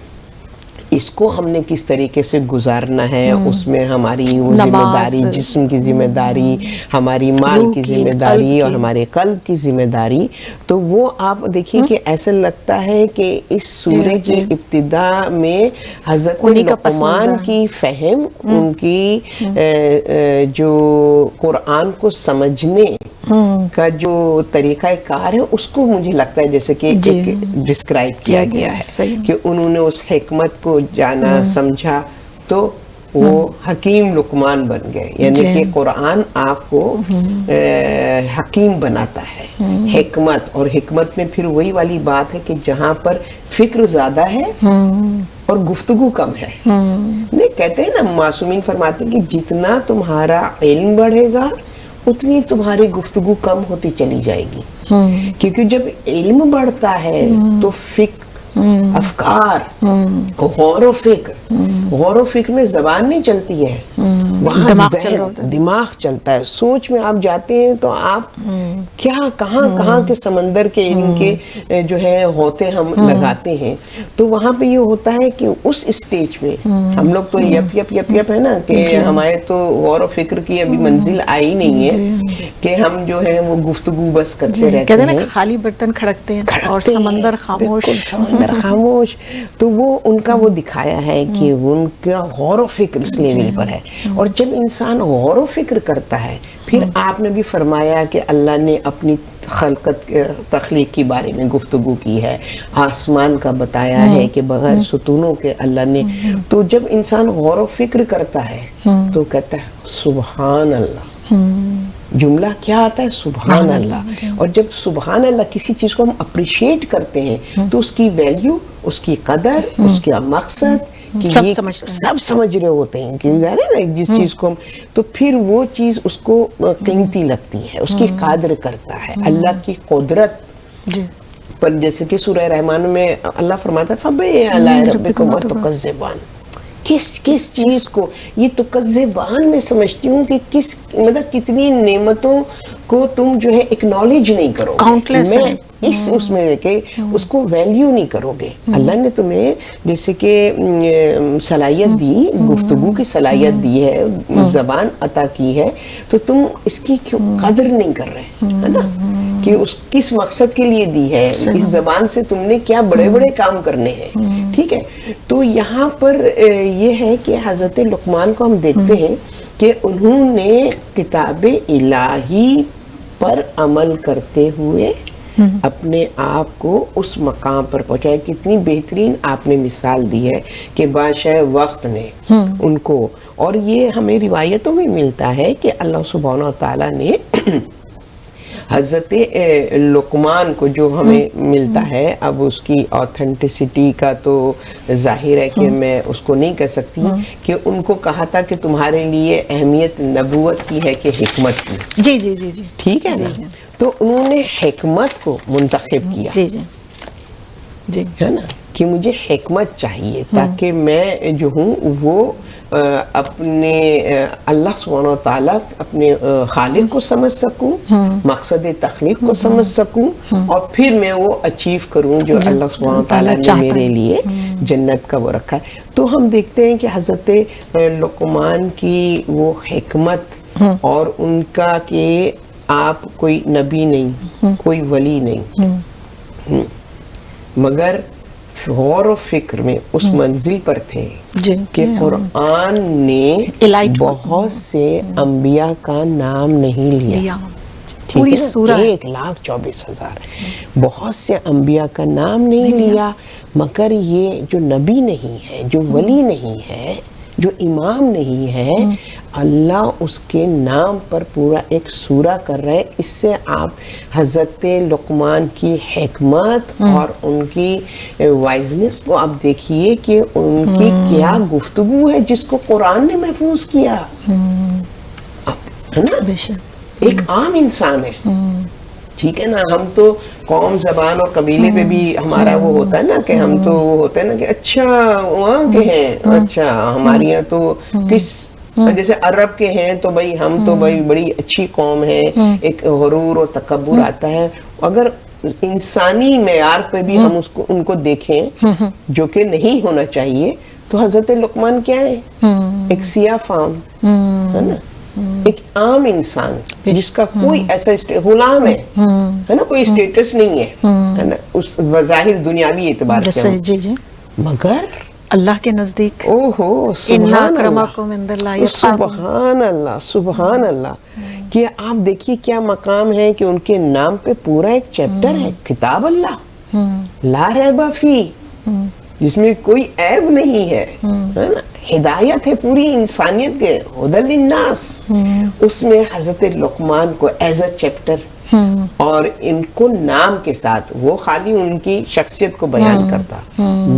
اس کو ہم نے کس طریقے سے گزارنا ہے, اس میں ہماری وہ ذمہ داری, جسم کی ذمہ داری, ہماری مال کی ذمہ داری اور ہمارے قلب کی ذمہ داری. تو وہ آپ دیکھیے کہ ایسا لگتا ہے کہ اس سورہ کی ابتدا میں حضرت لقمان کی فہم, ان کی جو قرآن کو سمجھنے کا جو طریقہ کار ہے اس کو مجھے لگتا ہے جیسے کہ ڈسکرائب کیا گیا ہے کہ انہوں نے اس حکمت کو جانا سمجھا تو وہ حکیم لقمان بن گئے. یعنی کہ قرآن آپ کو حکیم بناتا ہے, حکمت. اور حکمت میں پھر وہی والی بات ہے کہ جہاں پر فکر زیادہ ہے اور گفتگو کم ہے. نہیں کہتے ہیں نا, معصومین فرماتے ہیں کہ جتنا تمہارا علم بڑھے گا اتنی تمہاری گفتگو کم ہوتی چلی جائے گی, کیونکہ جب علم بڑھتا ہے تو فکر, افکار, غور و فکر میں زبان نہیں چلتی ہے, وہاں دماغ چلتا ہے. سوچ میں آپ جاتے ہیں تو آپ کیا کہاں کے سمندر کے علم کے جو ہے ہوتے ہم لگاتے ہیں. تو وہاں پہ یہ ہوتا ہے کہ اس اسٹیج میں ہم لوگ تو یپ ہے نا, کہ ہمارے تو غور و فکر کی ابھی منزل آئی نہیں ہے کہ ہم جو ہے وہ گفتگو بس کرتے رہتے ہیں, خالی برتن کھڑکتے ہیں اور سمندر خاموش. تو وہ ان کا وہ دکھایا ہے کہ ان کا غور و فکر اس لیول پر ہے. اور جب انسان غور و فکر کرتا ہے، پھر آپ نے بھی فرمایا کہ اللہ نے اپنی خلقت تخلیق کے بارے میں گفتگو کی ہے، آسمان کا بتایا ہے کہ بغیر ستونوں کے اللہ نے، تو جب انسان غور و فکر کرتا ہے تو کہتا ہے سبحان اللہ. جملہ کیا آتا ہے؟ سبحان اللہ. اور جب سبحان اللہ کسی چیز کو ہم اپریشیٹ کرتے ہیں تو اس کی ویلیو، اس کی قدر، اس کا مقصد سب سمجھ رہے ہوتے ہیں کہ جس چیز کو تو پھر وہ چیز اس کو قیمتی لگتی ہے، اس کی قدر کرتا ہے. اللہ کی قدرت پر جیسے کہ سورہ رحمان میں اللہ فرماتا ہے فَبِأَيِّ آلَاءِ رَبِّكُمَا تُكَذِّبَانِ. کس چیز کو یہ تکذبان میں سمجھتی ہوں کہ مطلب کتنی نعمتوں کو تم جو ہے اکنالج نہیں کرو گے، میں اس میں کہ اس کو ویلیو نہیں کرو گے. اللہ نے تمہیں جیسے کہ صلاحیت دی، گفتگو کی صلاحیت دی ہے، زبان عطا کی ہے، تو تم اس کی قدر نہیں کر رہے، ہے نا، کہ اس کس مقصد کے لیے دی ہے، اس زبان سے تم نے کیا بڑے بڑے کام کرنے ہیں. ٹھیک ہے، تو یہاں پر یہ ہے کہ حضرت لقمان کو ہم دیکھتے ہیں کہ انہوں نے کتاب الہی پر عمل کرتے ہوئے اپنے آپ کو اس مقام پر پہنچایا. کتنی بہترین آپ نے مثال دی ہے کہ بادشاہ وقت نے ان کو، اور یہ ہمیں روایتوں میں ملتا ہے کہ اللہ سبحانہ وتعالیٰ نے حضرت لقمان کو جو ہمیں ملتا ہے، اب اس کی آتھینٹسٹی کا تو ظاہر ہے کہ میں اس کو نہیں کہہ سکتی، کہ ان کو کہا تھا کہ تمہارے لیے اہمیت نبوت کی ہے کہ حکمت کی. جی جی جی جی ٹھیک ہے نا، تو انہوں نے حکمت کو منتخب کیا. جی جی جی ہے نا، کہ مجھے حکمت چاہیے تاکہ میں جو ہوں وہ اپنے اللہ سبحانہ و تعالیٰ اپنے خالق کو سمجھ سکوں، مقصد تخلیق کو سمجھ سکوں، اور پھر میں وہ اچیو کروں جو اللہ سبحانہ و تعالیٰ نے میرے لیے جنت کا وہ رکھا ہے. تو ہم دیکھتے ہیں کہ حضرت لقمان کی وہ حکمت اور ان کا کہ آپ کوئی نبی نہیں، کوئی ولی نہیں، مگر غور و فکر میں اس منزل پر تھے کہ قرآن نے بہت سے انبیاء کا نام نہیں لیا. پوری سورہ 1,24,000 بہت سے انبیاء کا نام نہیں لیا، مگر یہ جو نبی نہیں ہے، جو ولی نہیں ہے، جو امام نہیں ہے، اللہ اس کے نام پر پورا ایک سورہ کر رہے ہیں. اس سے آپ حضرت لقمان کی حکمت اور ان کی وائزنس کو آپ دیکھیے کہ ان کی کیا گفتگو ہے جس کو قرآن نے محفوظ کیا. ہے نا، ایک عام انسان ہے. ٹھیک ہے نا، ہم تو قوم، زبان اور قبیلے پہ بھی ہمارا وہ ہوتا ہے نا کہ ہم تو ہوتا ہے نا کہ اچھا وہاں کے ہیں، اچھا ہماری یہاں تو کس جیسے عرب کے ہیں تو بھائی ہم تو بھائی بڑی اچھی قوم ہے، ایک غرور اور تکبر آتا ہے. اگر انسانی معیار پہ بھی ہم ان کو دیکھیں جو کہ نہیں ہونا چاہیے، تو حضرت لقمان کیا ہے؟ ایک سیاہ فام، ہے نا، ایک عام انسان جس کا کوئی ایسا غلام ہے نا، کوئی اسٹیٹس نہیں ہے نا اس بظاہر دنیاوی اعتبار سے، مگر اللہ کے نزدیک سبحان اللہ سبحان اللہ، کہ آپ دیکھیے کیا مقام ہے کہ ان کے نام پہ پورا ایک چیپٹر ہے، کتاب اللہ لا ریب فی، جس میں کوئی عیب نہیں ہے نا، ہدایت ہے پوری انسانیت کے، ہدی للناس. اس میں حضرت لقمان کو ایز اے چیپٹر اور ان کو نام کے ساتھ، وہ خالی ان کی شخصیت کو بیان کرتا،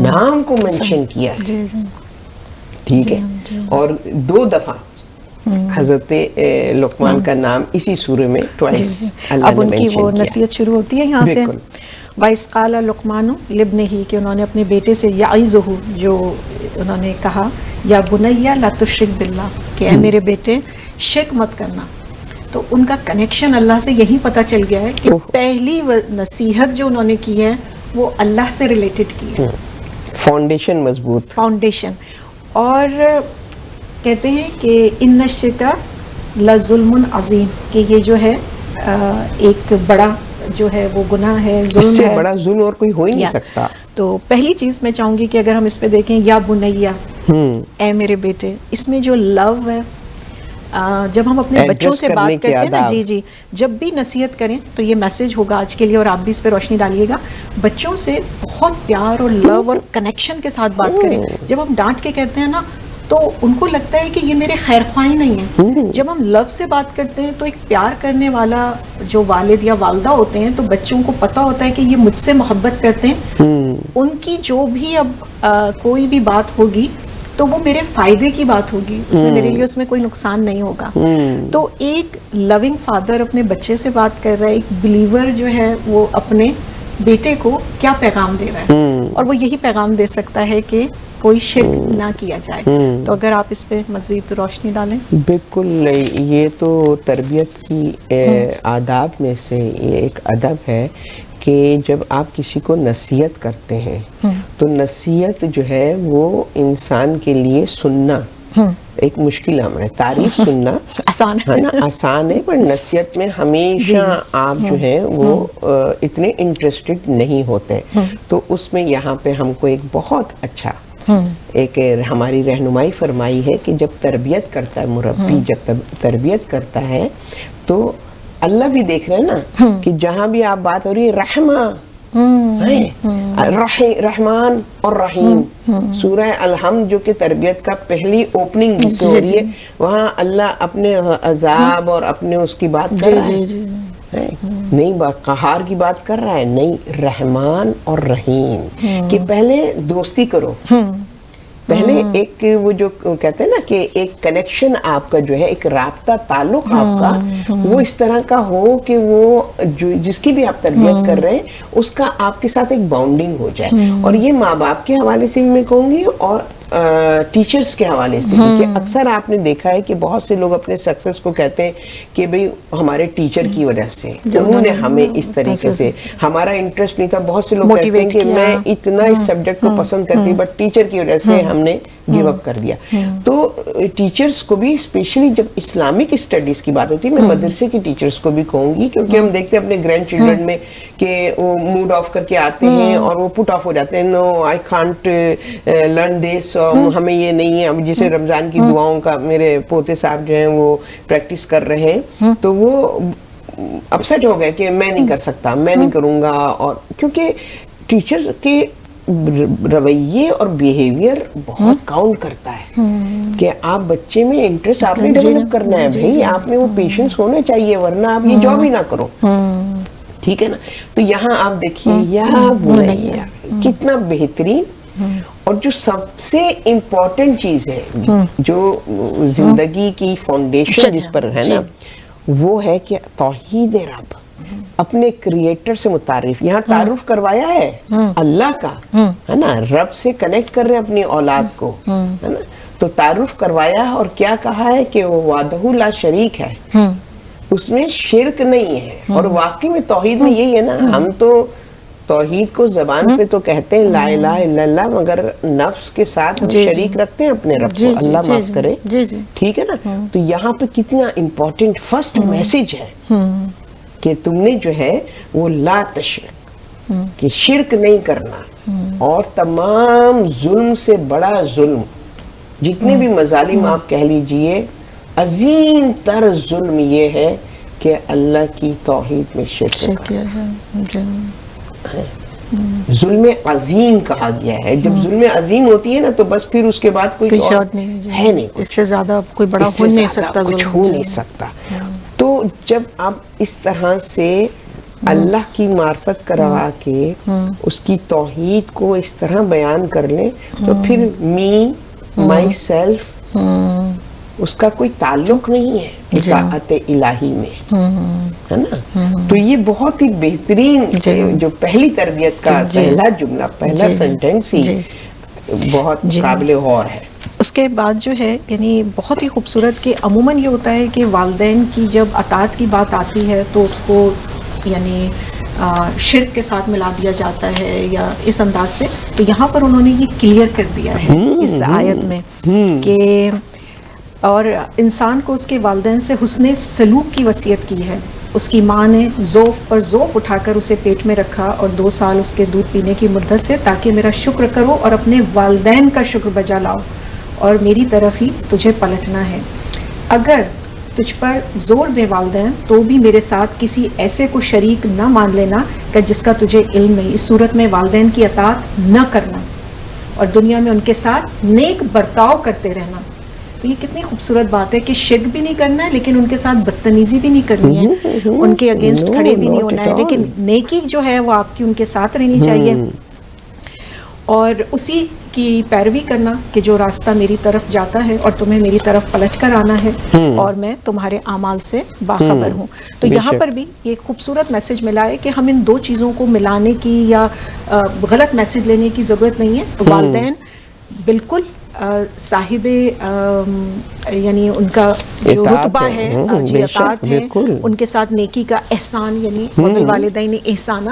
نام کو منشن کیا ہے. ٹھیک ہے، اور 2 دفعہ حضرت لقمان کا نام اسی سورہ میں ٹوائس اب ان کی وہ نصیحت شروع ہوتی ہے یہاں سے. وَإِذْ قَالَ لُقْمَانُ لِابْنِهِ، کہ انہوں نے اپنے بیٹے سے یعظہ، جو انہوں نے کہا یا بنیّ لا تشرک باللہ، کہ اے میرے بیٹے شرک مت کرنا. تو ان کا کنیکشن اللہ سے یہی پتہ چل گیا ہے کہ پہلی نصیحت جو انہوں نے کی ہے وہ اللہ سے ریلیٹڈ کی ہے، فاؤنڈیشن مضبوط، فاؤنڈیشن. اور کہتے ہیں کہ ان الشرک لظلم عظیم، کہ یہ جو ہے ایک بڑا جو ہے وہ گناہ ہے، ظلم ہے، اس سے بڑا ظلم اور کوئی ہو ہی نہیں سکتا. تو پہلی چیز میں چاہوں گی کہ اگر ہم اس پہ دیکھیں یا بنیہ، اے میرے بیٹے. اس میں جو لو ہے، جب ہم اپنے بچوں سے بات کرتے ہیں نا، جی جب بھی نصیحت کریں تو یہ میسج ہوگا آج کے لیے، اور آپ بھی اس پہ روشنی ڈالیے گا. بچوں سے بہت پیار اور لو اور کنیکشن کے ساتھ بات کریں. جب ہم ڈانٹ کے کہتے ہیں نا تو ان کو لگتا ہے کہ یہ میرے خیر خواہی نہیں ہے. جب ہم لو سے بات کرتے ہیں تو ایک پیار کرنے والا جو والد یا والدہ ہوتے ہیں تو بچوں کو پتہ ہوتا ہے کہ یہ مجھ سے محبت کرتے ہیں. ان کی جو بھی اب کوئی بھی بات ہوگی تو وہ میرے فائدے کی بات ہوگی، اس میں میرے لیے اس میں کوئی نقصان نہیں ہوگا. تو ایک لونگ فادر اپنے بچے سے بات کر رہا ہے، ایک بلیور جو ہے وہ اپنے بیٹے کو کیا پیغام دے رہا ہے، اور وہ یہی پیغام دے سکتا ہے کہ کوئی شرک نہ کیا جائے. تو اگر آپ اس پہ مزید روشنی ڈالیں. بالکل، یہ تو تربیت کی آداب میں سے یہ ایک ادب ہے کہ جب آپ کسی کو نصیحت کرتے ہیں تو نصیحت جو ہے وہ انسان کے لیے سننا ایک مشکل عمل ہے. تعریف سننا آسان ہے نا، آسان ہے، پر نصیحت میں ہمیشہ آپ جو ہیں وہ اتنے انٹرسٹڈ نہیں ہوتے. تو اس میں یہاں پہ ہم کو ایک بہت اچھا ایک ہماری رہنمائی فرمائی ہے کہ جب تربیت کرتا ہے مربی، جب تربیت کرتا ہے تو اللہ بھی دیکھ رہے ہیں نا کہ جہاں بھی آپ بات ہو رہی ہے رحمان اور رحیم، سورہ الحمد جو کہ تربیت کا پہلی اوپننگ جس سے ہو رہی ہے، وہاں اللہ اپنے عذاب اور اپنے اس کی بات کر رہا ہے، نہیں قہار کی بات کر رہا ہے، نہیں رحمان اور رحیم کہ پہلے دوستی کرو، پہلے ایک وہ جو کہتے ہیں نا کہ ایک کنیکشن آپ کا جو ہے، ایک رابطہ تعلق آپ کا وہ اس طرح کا ہو کہ وہ جس کی بھی آپ تربیت کر رہے ہیں اس کا آپ کے ساتھ ایک باؤنڈنگ ہو جائے. اور یہ ماں باپ کے حوالے سے بھی میں کہوں گی اور ٹیچرز کے حوالے سے بھی، کہ اکثر آپ نے دیکھا ہے کہ بہت سے لوگ اپنے سکسیس کو کہتے ہیں کہ بھئی ہمارے ٹیچر کی وجہ سے انہوں نے ہمیں اس طریقے سے، ہمارا انٹرسٹ نہیں تھا. بہت سے لوگ کہتے ہیں کہ میں اتنا اس سبجیکٹ کو پسند کرتی بٹ ٹیچر کی وجہ سے ہم نے گیو اپ کر دیا. تو ٹیچرز کو بھی اسپیشلی جب اسلامک اسٹڈیز کی بات ہوتی ہے، میں مدرسے کی ٹیچرز کو بھی کہوں گی، کیونکہ ہم دیکھتے ہیں اپنے گرینڈ چلڈرن میں کہ وہ موڈ آف کر کے آتے ہیں اور وہ پٹ آف ہو جاتے ہیں، نو آئی کانٹ لرن دس، ہمیں یہ نہیں ہے. اب جسے رمضان کی دعاؤں کا میرے پوتے صاحب جو ہیں وہ پریکٹس کر رہے ہیں تو وہ اپسیٹ ہو گئے کہ میں نہیں کر سکتا، میں نہیں کروں گا. اور کیونکہ ٹیچرز کے رویے اور بیہیویئر بہت کاؤنٹ کرتا ہے کہ آپ بچے میں انٹرسٹ آپ نے ڈیولپ کرنا ہے، بھائی آپ میں وہ پیشنس ہونا چاہیے، ورنہ آپ یہ جاب ہی نہ کرو. ٹھیک ہے نا. تو یہاں آپ دیکھیے یا بنیا کتنا بہترین، اور جو سب سے امپورٹنٹ چیز ہے جو زندگی کی فاؤنڈیشن جس پر ہے نا، وہ ہے کہ توحید رب، اپنے کریٹر سے متعارف. یہاں تعارف کروایا ہے اللہ کا، ہے نا، رب سے کنیکٹ کر رہے ہیں اپنی اولاد کو، ہے نا. تو تعارف کروایا اور کیا کہا ہے کہ وہ وحدہ لا شریک ہے، اس میں شرک نہیں ہے. اور واقعی میں توحید میں یہی ہے نا، ہم تو توحید کو زبان پہ تو کہتے ہیں لا الہ الا اللہ، مگر نفس کے ساتھ ہم شریک رکھتے ہیں اپنے رب کو، اللہ معاف کرے. ٹھیک ہے نا. تو یہاں پہ کتنا امپورٹنٹ فرسٹ میسج ہے کہ تم نے جو ہے وہ لا تشرک، کہ شرک نہیں کرنا. اور تمام ظلم سے بڑا ظلم، جتنے بھی مظالم آپ کہہ لیجئے، عظیم تر ظلم یہ ہے کہ اللہ کی توحید میں شرک کرنا. ظلم عظیم کہا گیا ہے. جب ظلم عظیم ہوتی ہے نا تو بس پھر اس کے بعد کوئی اور ہے نہیں، اس سے زیادہ کوئی بڑا ہو نہیں سکتا، کچھ ہو نہیں سکتا. تو جب آپ اس طرح سے اللہ کی معرفت کروا کے اس کی توحید کو اس طرح بیان کر لیں تو پھر می مائی سیلف اس کا کوئی تعلق نہیں ہے اطاعت الہی میں، ہے نا. تو یہ بہت ہی بہترین جو پہلی تربیت کا پہلا جملہ، پہلا سینٹینس ہی بہت قابل غور ہے. اس کے بعد جو ہے یعنی بہت ہی خوبصورت کہ عموماً یہ ہوتا ہے کہ والدین کی جب اطاعت کی بات آتی ہے تو اس کو یعنی شرک کے ساتھ ملا دیا جاتا ہے یا اس انداز سے. تو یہاں پر انہوں نے یہ کلیئر کر دیا ہے اس آیت میں کہ اور انسان کو اس کے والدین سے حسن سلوک کی وصیت کی ہے. اس کی ماں نے ذوف پر ذوف اٹھا کر اسے پیٹ میں رکھا اور 2 سال اس کے دودھ پینے کی مدت سے تاکہ میرا شکر کرو اور اپنے والدین کا شکر بجا لاؤ. اور میری طرف ہی تجھے پلٹنا ہے. اگر تجھ پر زور دے والدین تو بھی میرے ساتھ کسی ایسے کو شریک نہ مان لینا کہ جس کا تجھے علم نہیں. اس صورت میں والدین کی اطاعت نہ کرنا اور دنیا میں ان کے ساتھ نیک برتاؤ کرتے رہنا. تو یہ کتنی خوبصورت بات ہے کہ شرک بھی نہیں کرنا ہے لیکن ان کے ساتھ بدتمیزی بھی نہیں کرنی ہے, ان کے اگینسٹ کھڑے بھی نہیں ہونا ہے, لیکن نیکی جو ہے وہ آپ کی ان کے ساتھ رہنی چاہیے اور اسی کی پیروی کرنا کہ جو راستہ میری طرف جاتا ہے اور تمہیں میری طرف پلٹ کر آنا ہے اور میں تمہارے اعمال سے باخبر ہوں. تو یہاں پر بھی ایک خوبصورت میسج ملا ہے کہ ہم ان دو چیزوں کو ملانے کی یا غلط میسج لینے کی ضرورت نہیں ہے. والدین بالکل صاحب یعنی ان کا جو رتبہ ہے جی اطاعت ہے, ان کے ساتھ نیکی کا احسان یعنی وبالوالدین احسانہ,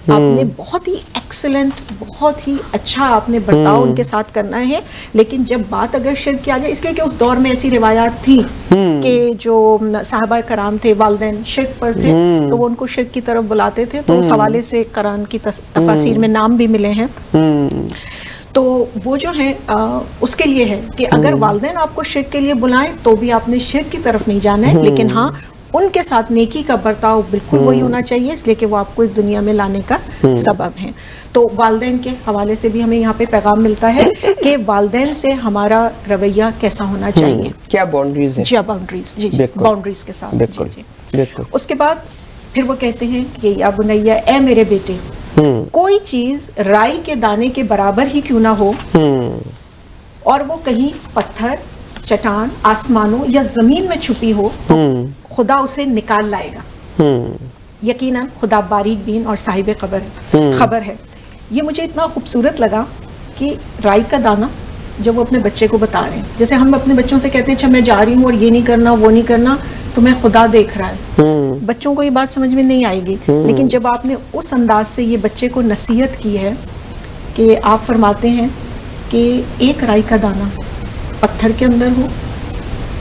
آپ نے بہت ہی ایکسلنٹ, بہت ہی اچھا آپ نے برتاؤ ان کے ساتھ کرنا ہے. لیکن جب بات اگر شرک کی آ جائے, اس لیے کہ اس دور میں ایسی روایات تھیں کہ جو صحابہ کرام تھے والدین شرک پر تھے تو وہ ان کو شرک کی طرف بلاتے تھے, تو اس حوالے سے قرآن کی تفاسیر میں نام بھی ملے ہیں. تو وہ جو ہے اس کے لیے ہے کہ اگر والدین آپ کو شرک کے لیے بلائیں تو بھی آپ نے شرک کی طرف نہیں جانا ہے, لیکن ہاں ان کے ساتھ نیکی کا برتاؤ بالکل وہی ہونا چاہیے, اس لیے کہ وہ آپ کو اس دنیا میں لانے کا سبب ہیں. تو والدین کے حوالے سے بھی ہمیں یہاں پہ پیغام ملتا ہے کہ والدین سے ہمارا رویہ کیسا ہونا چاہیے, کیا باؤنڈریز ہیں. جی باؤنڈریز, جی باؤنڈریز کے ساتھ. جی. اس کے بعد پھر وہ کہتے ہیں کہ یا بنیا, اے میرے بیٹے, کوئی چیز رائی کے دانے کے برابر ہی کیوں نہ ہو اور وہ کہیں پتھر, چٹان, آسمانوں یا زمین میں چھپی ہو تو خدا اسے نکال لائے گا. یقیناً خدا باریک بین اور صاحب خبر ہے. یہ مجھے اتنا خوبصورت لگا کہ رائی کا دانہ جب وہ اپنے بچے کو بتا رہے ہیں, جیسے ہم اپنے بچوں سے کہتے ہیں اچھا میں جا رہی ہوں اور یہ نہیں کرنا وہ نہیں کرنا, تمہیں خدا دیکھ رہا ہے. بچوں کو یہ بات سمجھ میں نہیں آئے گی, لیکن جب آپ نے اس انداز سے یہ بچے کو نصیحت کی ہے کہ آپ فرماتے ہیں کہ ایک رائی کا دانہ پتھر کے اندر ہو,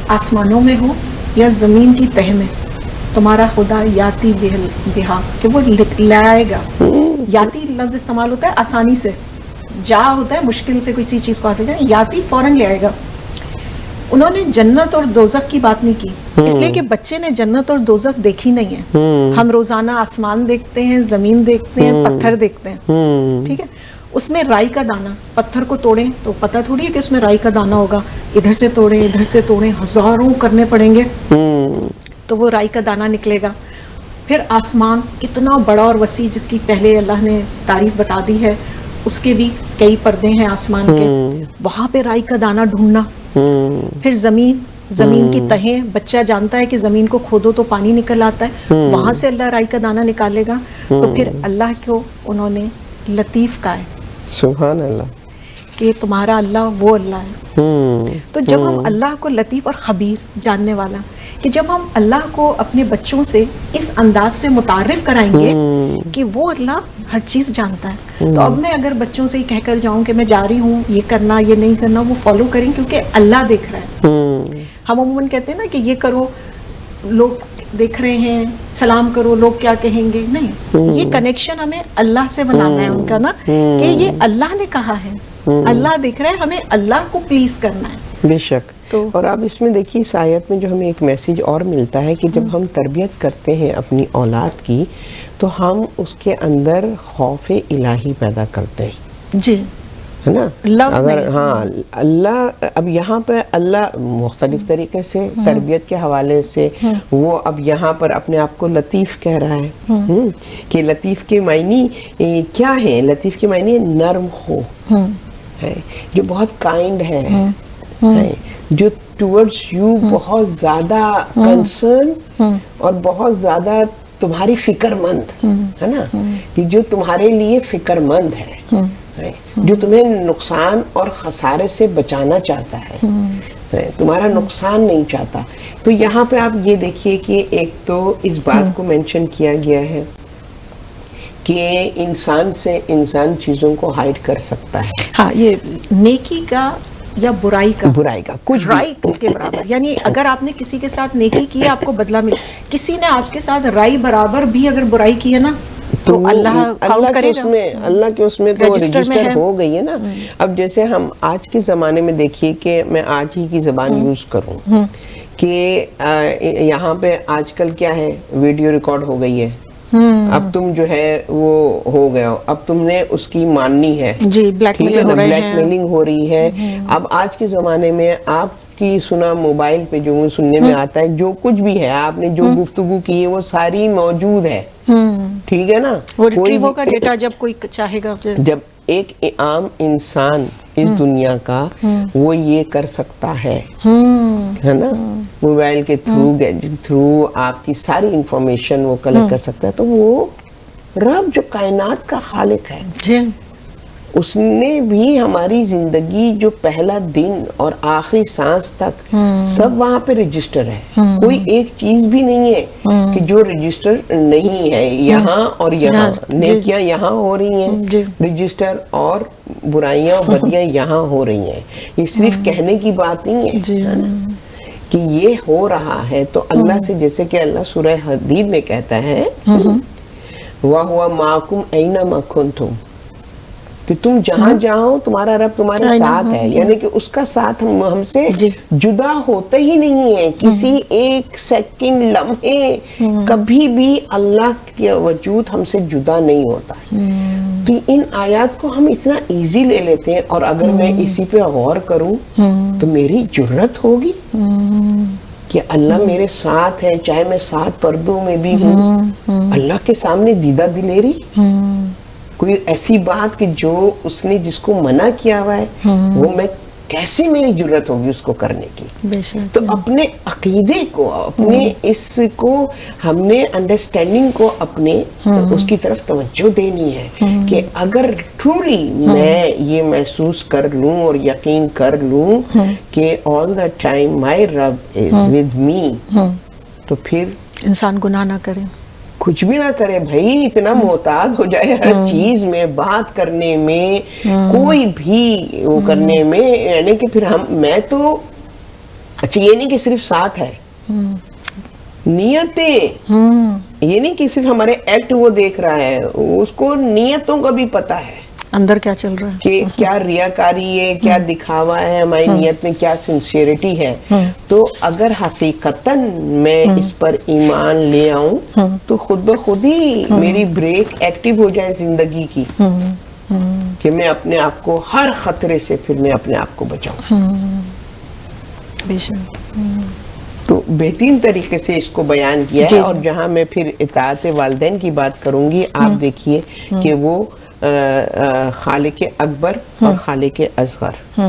آسمانوں میں ہو یا زمین کی تہ میں, تمہارا خدا یاتی بہا کہ وہ لائے گا. یاتی لفظ استعمال ہوتا ہے آسانی سے, جا ہوتا ہے مشکل سے کسی چیز کو حاصل کرنا, یاتی فوراً لے آئے گا. انہوں نے جنت اور دوزخ کی بات نہیں کی, اس لیے کہ بچے نے جنت اور دوزخ دیکھی نہیں ہے. ہم روزانہ آسمان دیکھتے ہیں, زمین دیکھتے ہیں, پتھر دیکھتے ہیں, ٹھیک ہے. اس میں رائی کا دانہ, پتھر کو توڑیں تو پتہ تھوڑی ہے کہ اس میں رائی کا دانہ ہوگا, ادھر سے توڑیں ادھر سے توڑیں, ہزاروں کرنے پڑیں گے تو وہ رائی کا دانہ نکلے گا. پھر آسمان کتنا بڑا اور وسیع, جس کی پہلے اللہ نے تعریف بتا دی ہے, اس کے بھی کئی پردے ہیں آسمان کے, وہاں پہ رائی کا دانہ ڈھونڈنا. پھر زمین کی تہیں, بچہ جانتا ہے کہ زمین کو کھودو تو پانی نکل آتا ہے, وہاں سے اللہ رائی کا دانہ نکالے گا. تو پھر اللہ کو انہوں نے لطیف کہا ہے, سبحان اللہ, کہ تمہارا اللہ وہ اللہ ہے. تو جب ہم اللہ کو لطیف اور خبیر, جاننے والا, کہ جب ہم اللہ کو اپنے بچوں سے اس انداز سے متعارف کرائیں گے کہ وہ اللہ ہر چیز جانتا ہے, تو اب میں اگر بچوں سے ہی کہہ کر جاؤں کہ میں جا رہی ہوں, یہ کرنا یہ نہیں کرنا, وہ فالو کریں کیونکہ اللہ دیکھ رہا ہے. ہم عموماً کہتے ہیں نا کہ یہ کرو, لوگ دیکھ رہے ہیں, سلام کرو, لوگ کیا کہیں گے. نہیں, یہ کنیکشن ہمیں اللہ سے بنانا ہے ان کا نا, کہ یہ اللہ نے کہا ہے, اللہ دیکھ رہا ہے, ہمیں اللہ کو پلیز کرنا ہے. بے شک. اور اب اس میں دیکھیے اس آیت میں جو ہمیں ایک میسیج اور ملتا ہے کہ جب ہم تربیت کرتے ہیں اپنی اولاد کی تو ہم اس کے اندر خوف الہی پیدا کرتے ہیں. جی, ہے نا. اگر ہاں اللہ, اب یہاں پہ اللہ مختلف طریقے سے تربیت کے حوالے سے وہ اب یہاں پر اپنے آپ کو لطیف کہہ رہا ہے کہ لطیف کے معنی کیا ہیں. لطیف کے معنی نرم خو ہے, جو بہت کائنڈ ہے, جو ٹورڈز یو بہت زیادہ کنسرن اور بہت زیادہ تمہاری فکر مند ہے نا, کہ جو تمہارے لیے فکر مند ہے, جو تمہیں نقصان اور خسارے سے بچانا چاہتا ہے, تمہارا نقصان نہیں چاہتا. تو یہاں پہ آپ یہ دیکھیے کہ ایک تو اس بات کو مینشن کیا گیا ہے کہ انسان سے انسان چیزوں کو ہائیڈ کر سکتا ہے. ہاں, یہ نیکی کا یا برائی کا کچھ رائی کے برابر, یعنی اگر آپ نے کسی کے ساتھ نیکی کی ہے آپ کو بدلہ ملے, کسی نے آپ کے ساتھ رائی برابر بھی اگر برائی کی ہے نا تو اللہ کاؤنٹ کرے گا. اللہ کے اس میں تو رجسٹر رجسٹر ہو گئی ہے نا. اب جیسے ہم آج کے زمانے میں دیکھیے کہ میں آج ہی کی زبان یوز کروں کہ یہاں پہ آج کل کیا ہے, ویڈیو ریکارڈ ہو گئی ہے. اب تم جو ہے وہ ہو گیا, اب تم نے اس کی ماننی ہے. جی, بلیک میلنگ ہو رہی ہے. اب آج کے زمانے میں آپ کی سنا موبائل پہ جو سننے میں آتا ہے, جو کچھ بھی ہے آپ نے جو گفتگو کی ہے وہ ساری موجود ہے. ٹھیک ہے نا, وہ ریٹریو کا ڈیٹا جب کوئی چاہے گا, جب ایک عام انسان اس دنیا کا وہ یہ کر سکتا ہے نا, موبائل کے تھرو آپ کی ساری انفارمیشن وہ کلیکٹ کر سکتا ہے, تو وہ رب جو کائنات کا خالق ہے اس نے بھی ہماری زندگی جو پہلا دن اور آخری سانس تک سب وہاں پہ رجسٹر ہے. کوئی ایک چیز بھی نہیں ہے کہ جو رجسٹر نہیں ہے. یہاں اور یہاں نیکیاں یہاں ہو رہی ہیں رجسٹر, اور برائیاں اور بدیاں یہاں ہو رہی ہیں. یہ صرف کہنے کی بات نہیں ہے کہ یہ ہو رہا ہے. تو اللہ سے, جیسے کہ اللہ سورہ حدید میں کہتا ہے وَهُوَ مَعَكُمْ أَيْنَمَا كُنْتُمْ, کہ تم جہاں جاؤ تمہارا رب تمہارے ساتھ ہے. یعنی کہ اس کا ساتھ ہم سے جدا ہوتا ہی نہیں ہے کسی ایک سیکنڈ, لمحے کبھی بھی اللہ کا وجود ہم سے جدا نہیں ہوتا. تو ان آیات کو ہم اتنا ایزی لے لیتے ہیں, اور اگر میں اسی پہ غور کروں تو میری جرت ہوگی کہ اللہ میرے ساتھ ہے, چاہے میں 7 پردوں میں بھی ہوں. اللہ کے سامنے دیدہ دلیری, کوئی ایسی بات کہ جو اس نے جس کو منع کیا ہوا ہے وہ میں کیسے میری جرت ہوگی اس کو کرنے کی. تو اپنے عقیدے کو, اپنے اس کو ہم نے انڈرسٹینڈنگ کو اپنے اس کی طرف توجہ دینی ہے کہ اگر ٹرولی میں یہ محسوس کر لوں اور یقین کر لوں کہ all the time my رب is with me, تو پھر انسان گناہ نہ کرے, کچھ بھی نہ کرے بھائی, اتنا محتاط ہو جائے ہر چیز میں, بات کرنے میں, کوئی بھی وہ کرنے میں. یعنی کہ پھر میں تو اچھا یہ نہیں کہ صرف ساتھ ہے, نیتیں, یہ نہیں کہ صرف ہمارے ایکٹ وہ دیکھ رہا ہے, اس کو نیتوں کا بھی پتا ہے اندر کیا چل رہا ہے, کہ کیا ریاکاری ہے, کیا دکھاوا ہے, ہماری نیت میں کیا سنسیئرٹی ہے. تو اگر حقیقتاً میں اس پر ایمان لے آؤں تو خود بخود ہی میری بریک ایکٹیو ہو جائے زندگی کی, کہ میں اپنے آپ کو ہر خطرے سے پھر میں اپنے آپ کو بچاؤں. تو بہترین طریقے سے اس کو بیان کیا ہے. اور جہاں میں پھر اطاعت والدین کی بات کروں گی, آپ دیکھیے کہ وہ خالق اکبر اور خالق اصغر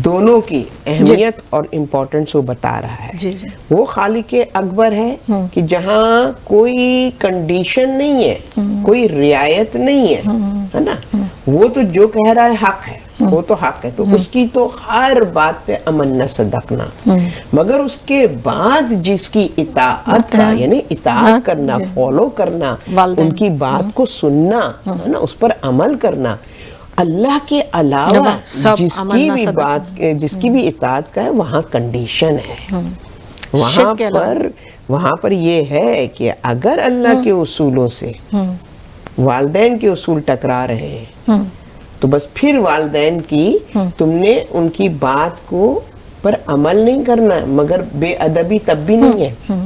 دونوں کی اہمیت اور امپورٹنس وہ بتا رہا ہے. وہ خالق اکبر ہے کہ جہاں کوئی کنڈیشن نہیں ہے, کوئی رعایت نہیں ہے نا, وہ تو جو کہہ رہا ہے حق ہے, وہ تو حق ہے, تو اس کی تو ہر بات پہ امن نہ صدقنا. مگر اس کے بعد جس کی اطاعت کا, یعنی اطاعت کرنا, فالو کرنا, ان کی بات کو سننا ہے نا, اس پر عمل کرنا, اللہ کے علاوہ جس کی بھی بات, جس کی بھی اطاعت کا ہے, وہاں کنڈیشن ہے. وہاں پر یہ ہے کہ اگر اللہ کے اصولوں سے والدین کے اصول ٹکرا رہے ہیں تو بس پھر والدین کی تم نے ان کی بات کو پر عمل نہیں کرنا ہے. مگر بے ادبی تب بھی نہیں ہے.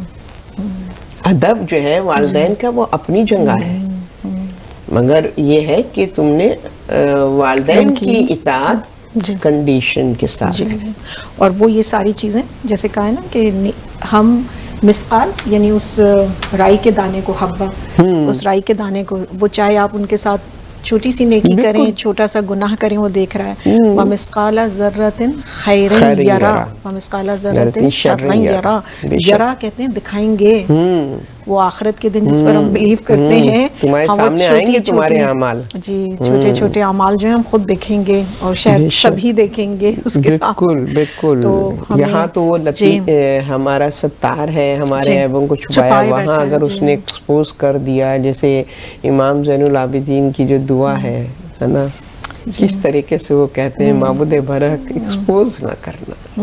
ادب جو ہے والدین کا وہ اپنی جگہ ہے, مگر یہ ہے کہ تم نے والدین کی اطاعت کنڈیشن کے ساتھ. اور وہ یہ ساری چیزیں جیسے کہا ہے نا کہ ہم مثقال, یعنی اس رائی کے دانے کو, حبہ, اس رائی کے دانے کو, وہ چاہے آپ ان کے ساتھ چھوٹی سی نیکی کریں, چھوٹا سا گناہ کریں, وہ دیکھ رہا ہے. وَمِثْقَالَ ذَرَّةٍ خَيْرٍ يَرَى وَمِثْقَالَ ذَرَّةٍ شَرًّا يَرَى. یرا کہتے ہیں دکھائیں گے, وہ آخرت کے دن جس پر ہم بلیو کرتے ہیں, تمہارے سامنے آئیں گے تمہارے اعمال, جی چھوٹے چھوٹے اعمال جو ہیں ہم خود دیکھیں گے, اور شاید سبھی دیکھیں گے اس کے ساتھ. بالکل. یہاں تو وہ لطیف ہمارا ستار ہے, ہمارے عیبوں کو چھپایا, وہاں اگر اس نے ایکسپوز کر دیا, جیسے امام زین العابدین کی جو دعا ہے نا, کس طریقے سے وہ کہتے ہیں معبود برحق ایکسپوز نہ کرنا,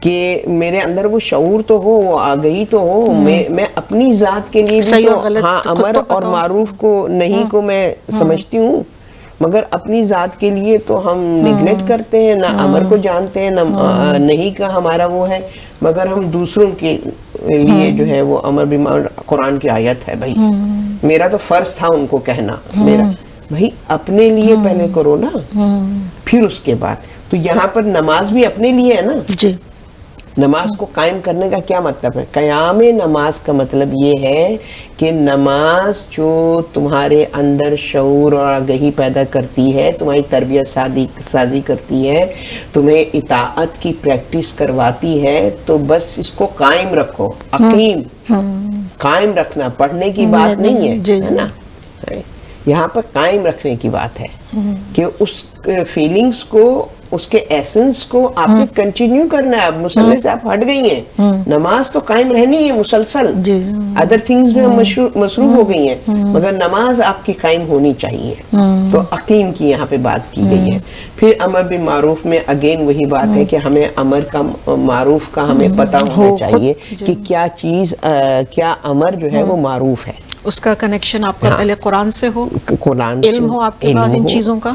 کہ میرے اندر وہ شعور تو ہو, وہ آگہی تو ہو, میں اپنی ذات کے لیے بھی تو ہاں امر اور معروف کو نہیں کو میں سمجھتی ہوں, مگر اپنی ذات کے لیے تو ہم نیگلیکٹ کرتے ہیں, نہ امر کو جانتے ہیں, نہ نہیں کا ہمارا وہ ہے, مگر ہم دوسروں کے لیے جو ہے وہ امر بالمعروف, قرآن کی آیت ہے بھائی, میرا تو فرض تھا ان کو کہنا, میرا بھائی اپنے لیے پہلے کرو نا, پھر اس کے بعد. تو یہاں پر نماز بھی اپنے لیے ہے نا جی. نماز کو قائم کرنے کا کیا مطلب ہے؟ قیام نماز کا مطلب یہ ہے کہ نماز جو تمہارے اندر شعور اور آگہی پیدا کرتی ہے, تمہاری تربیت سازی کرتی ہے, تمہیں اطاعت کی پریکٹس کرواتی ہے, تو بس اس کو قائم رکھو. عقیم قائم رکھنا پڑھنے کی بات نہیں ہے نا, یہاں پر قائم رکھنے کی بات ہے کہ اس فیلنگز کو, اس کے ایسنس کو آپ نے کنٹینیو کرنا ہے. اب مسئلے سے آپ ہٹ گئی ہیں, نماز تو قائم رہنی ہے مسلسل, ادر تھنگز میں ہم مصروف ہو گئی ہیں, مگر نماز آپ کی قائم ہونی چاہیے. تو عقیم کی یہاں پہ بات کی گئی ہے. پھر امر بالمعروف میں اگین وہی بات ہے کہ ہمیں امر کا, معروف کا ہمیں پتہ ہونا چاہیے کہ کیا چیز, کیا امر جو ہے وہ معروف ہے, اس کا کنیکشن آپ کا پہلے قرآن سے ہو, قرآن علم ہو آپ کے پاس ان چیزوں کا,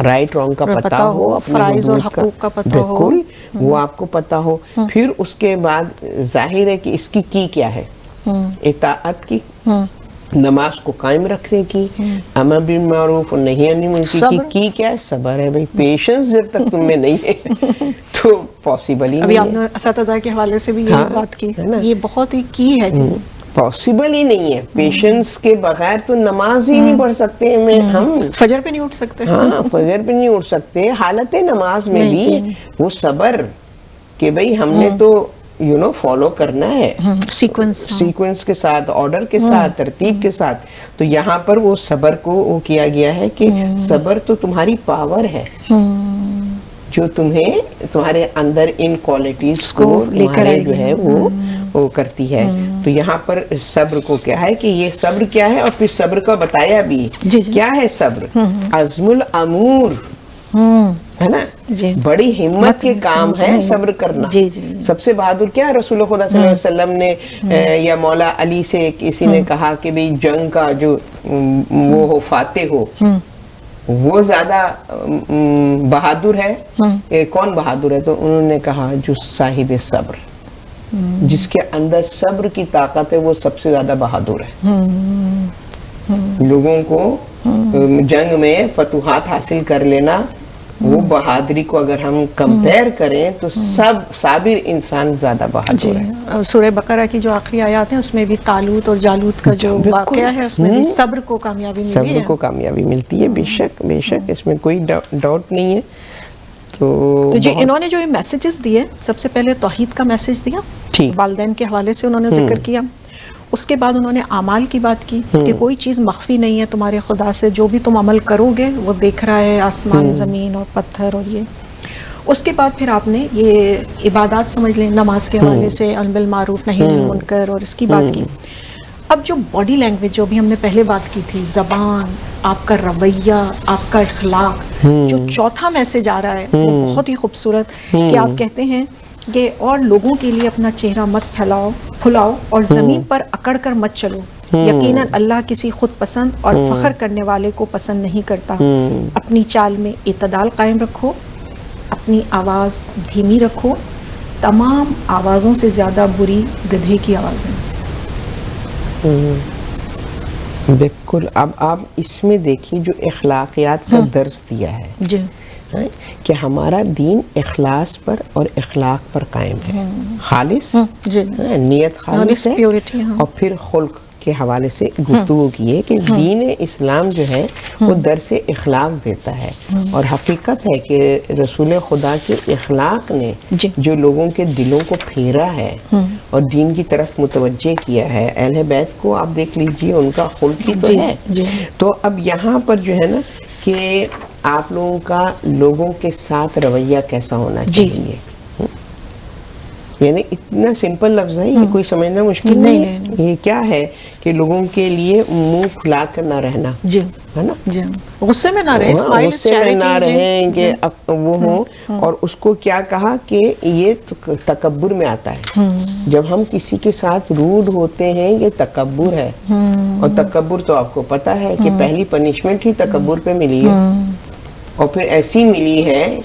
رائٹ رانگ کا پتہ ہو, فرائض اور حقوق کا پتہ ہو, بالکل وہ آپ کو پتہ ہو. پھر اس کے بعد ظاہر ہے کہ اس کی کیا ہے, اطاعت کی, نماز کو قائم رکھنے کی, امر بالمعروف اور نہی عن المنکر کی کیا ہے, صبر ہے بھائی, پیشنس جب تک تم میں نہیں ہے تو پاسبل ہی نہیں ہے. ابھی آپ نے اساتذہ کے حوالے سے بھی یہی بات کی, یہ بہت ہی کی ہے جی, پاسبل ہی نہیں ہے. پیشنس کے بغیر تو نماز ہی نہیں پڑھ سکتے ہم, فجر پہ نہیں اٹھ سکتے, ہاں فجر پہ نہیں اٹھ سکتے. حالت نماز میں بھی وہ صبر کہ بھئی ہم نے تو فالو کرنا ہے سیکوینس کے ساتھ, آرڈر کے ساتھ, ترتیب کے ساتھ. تو یہاں پر وہ صبر کو وہ کیا گیا ہے کہ صبر تو تمہاری پاور ہے جو تمہیں, تمہارے اندر ان کوالٹیز کو تمہارے جو ہے وہ کرتی ہے. تو یہاں پر صبر کو کیا ہے کہ یہ صبر کیا ہے, اور پھر صبر کا بتایا بھی کیا ہے. صبر عزم الامور ہے نا, بڑی ہمت کے کام ہے صبر کرنا. سب سے بہادر کیا, رسول خدا صلی اللہ علیہ وسلم نے یا مولا علی سے کسی نے کہا کہ بھئی جنگ کا جو وہ ہو, فاتح ہو, وہ زیادہ بہادر ہے, کون بہادر ہے؟ تو انہوں نے کہا جو صاحب صبر, جس کے اندر صبر کی طاقت ہے, وہ سب سے زیادہ بہادر ہے. لوگوں کو جنگ میں فتوحات حاصل کر لینا, وہ بہادری کو اگر ہم کمپیئر کریں تو سب صابر انسان زیادہ بہادر ہے. سورہ بقرہ کی جو آخری آیات ہیں اس میں بھی طالوت اور جالوت کا جو واقعہ ہے اس میں بھی صبر کو کامیابی ملی ہے, صبر کو کامیابی ملتی ہے. بے شک بے شک, اس میں کوئی ڈاؤٹ نہیں ہے. تو جی انہوں نے جو یہ میسیجز دیے, سب سے پہلے توحید کا میسیج دیا, والدین کے حوالے سے انہوں نے ذکر کیا. اس کے بعد انہوں نے اعمال کی بات کی کہ کوئی چیز مخفی نہیں ہے تمہارے خدا سے, جو بھی تم عمل کرو گے وہ دیکھ رہا ہے, آسمان, زمین اور پتھر اور یہ. اس کے بعد پھر آپ نے یہ عبادات سمجھ لیں, نماز کے حوالے سے امر بالمعروف نہی عن المنکر اور اس کی بات کی. اب جو باڈی لینگویج جو بھی ہم نے پہلے بات کی تھی, زبان, آپ کا رویہ, آپ کا اخلاق, جو چوتھا میسج آ رہا ہے وہ بہت ہی خوبصورت, کہ آپ کہتے ہیں کہ اور لوگوں کے لیے اپنا چہرہ مت پھلاؤ اور زمین پر اکڑ کر مت چلو, یقیناً اللہ کسی خود پسند اور فخر کرنے والے کو پسند نہیں کرتا. اپنی چال میں اعتدال قائم رکھو, اپنی آواز دھیمی رکھو, تمام آوازوں سے زیادہ بری گدھے کی آوازیں. بالکل. اب آپ اس میں دیکھیے جو اخلاقیات کا درس دیا ہے جی, کہ ہمارا دین اخلاص پر اور اخلاق پر قائم ہے, خالص نیت خالص ہے, اور پھر خلق کے حوالے سے گفتگو کی ہے کہ دین اسلام جو ہے وہ درس اخلاق دیتا ہے. اور حقیقت ہے کہ رسول خدا کے اخلاق نے جو لوگوں کے دلوں کو پھیرا ہے اور دین کی طرف متوجہ کیا ہے. اہل بیت کو آپ دیکھ لیجئے, ان کا خلق ہی تو ہے. تو اب یہاں پر جو ہے نا کہ آپ لوگوں کا لوگوں کے ساتھ رویہ کیسا ہونا چاہیے. یعنی اتنا سمپل لفظ ہے، یہ کوئی سمجھنا مشکل نہیں ہے. یہ کیا ہے کہ لوگوں کے لیے منہ کھلا کر نہ رہنا، جی ہے نا، جی، غصے میں نہ رہے، غصے میں نہ رہیں کہ وہ ہوں. اور اس کو کیا کہا کہ یہ تکبر میں آتا ہے. جب ہم کسی کے ساتھ روڈ ہوتے ہیں یہ تکبر ہے. اور تکبر تو آپ کو پتا ہے کہ پہلی پنشمنٹ ہی تکبر پہ ملی ہے، اور پھر ایسی ملی ہے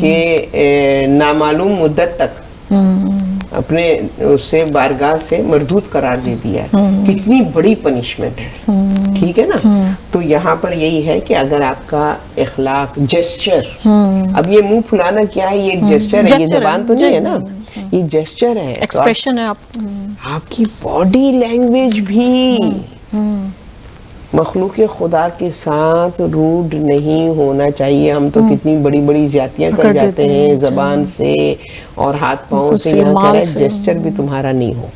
کہ نامعلوم مدت تک اپنے اس سے بارگاہ سے مردود قرار دے دیا ہے. کتنی بڑی پنشمنٹ ہے، ٹھیک ہے نا. تو یہاں پر یہی ہے کہ اگر آپ کا اخلاق، جیسچر، اب یہ منہ پھلانا کیا ہے، یہ ایک جیسچر ہے، یہ زبان تو نہیں ہے نا، یہ جیسچر ہے، ایکسپریشن ہے. آپ کی باڈی لینگویج بھی. مخلوق خدا کے ساتھ روڈ نہیں ہونا چاہیے. ہم تو کتنی بڑی بڑی زیادتیاں کر جاتے ہیں زبان سے اور ہاتھ پاؤں سے. یہاں کہہ رہا ہے جیسچر بھی تمہارا نہیں ہو،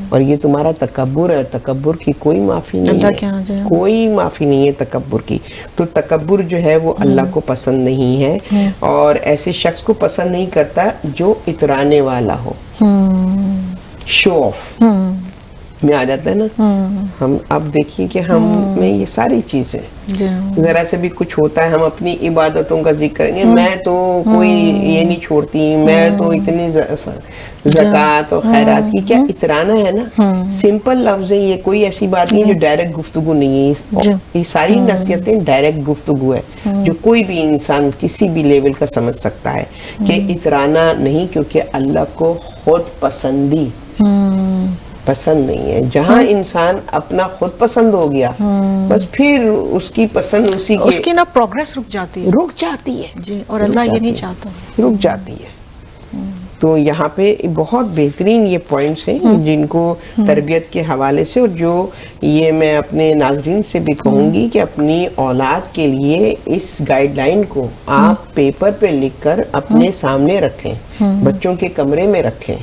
اور یہ تمہارا تکبر ہے. تکبر کی کوئی معافی نہیں ہے، کوئی معافی نہیں ہے تکبر کی. تو تکبر جو ہے وہ اللہ کو پسند نہیں ہے، اور ایسے شخص کو پسند نہیں کرتا جو اترانے والا ہو. شو آف میں آ جاتا ہے نا. ہم اب دیکھیے کہ ہم میں یہ ساری چیزیں ذرا سے بھی کچھ ہوتا ہے ہم اپنی عبادتوں کا ذکر کریں گے. میں تو کوئی یہ نہیں چھوڑتی، میں تو اتنی زکوٰۃ اور خیرات کی. کیا اترانا ہے نا، سمپل لفظ ہے یہ، کوئی ایسی بات نہیں جو ڈائریکٹ گفتگو نہیں ہے. یہ ساری نصیحتیں ڈائریکٹ گفتگو ہے جو کوئی بھی انسان کسی بھی لیول کا سمجھ سکتا ہے کہ اترانا نہیں، کیونکہ اللہ کو خود پسندی پسند نہیں ہے. جہاں انسان اپنا خود پسند ہو گیا بس پھر اس کی پسند اس کی نا پروگریس رک جاتی ہے جی. اور اللہ یہ نہیں چاہتا، رک جاتی ہے. تو یہاں پہ بہت بہترین یہ پوائنٹس ہیں جن کو تربیت کے حوالے سے، اور جو یہ میں اپنے ناظرین سے بھی کہوں گی کہ اپنی اولاد کے لیے اس گائیڈ لائن کو آپ پیپر پہ لکھ کر اپنے سامنے رکھیں، بچوں کے کمرے میں رکھیں.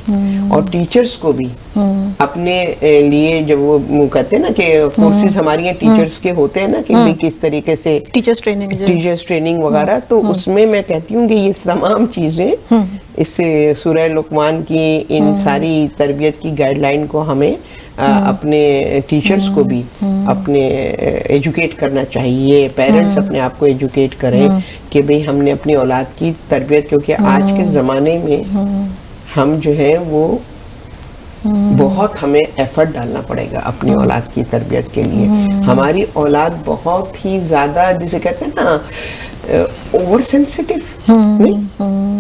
اور ٹیچرز کو بھی اپنے لیے، جب وہ کہتے ہیں نا کہ کورسز ہماری یہاں ٹیچرز کے ہوتے ہیں نا کہ کس طریقے سے ٹیچرز ٹریننگ وغیرہ، تو اس میں میں کہتی ہوں کہ یہ تمام چیزیں اس سے سورہ لقمان کی ان ساری تربیت کی گائیڈ لائن کو ہمیں اپنے ٹیچرز کو بھی اپنے ایجوکیٹ کرنا چاہیے. پیرنٹس اپنے آپ کو ایجوکیٹ کریں کہ بھئی ہم نے اپنی اولاد کی تربیت، کیونکہ آج کے زمانے میں ہم جو ہے وہ بہت ہمیں ایفرٹ ڈالنا پڑے گا اپنی اولاد کی تربیت کے لیے. ہماری اولاد بہت ہی زیادہ جسے کہتے ہیں نا اوور سینسٹیو نہیں.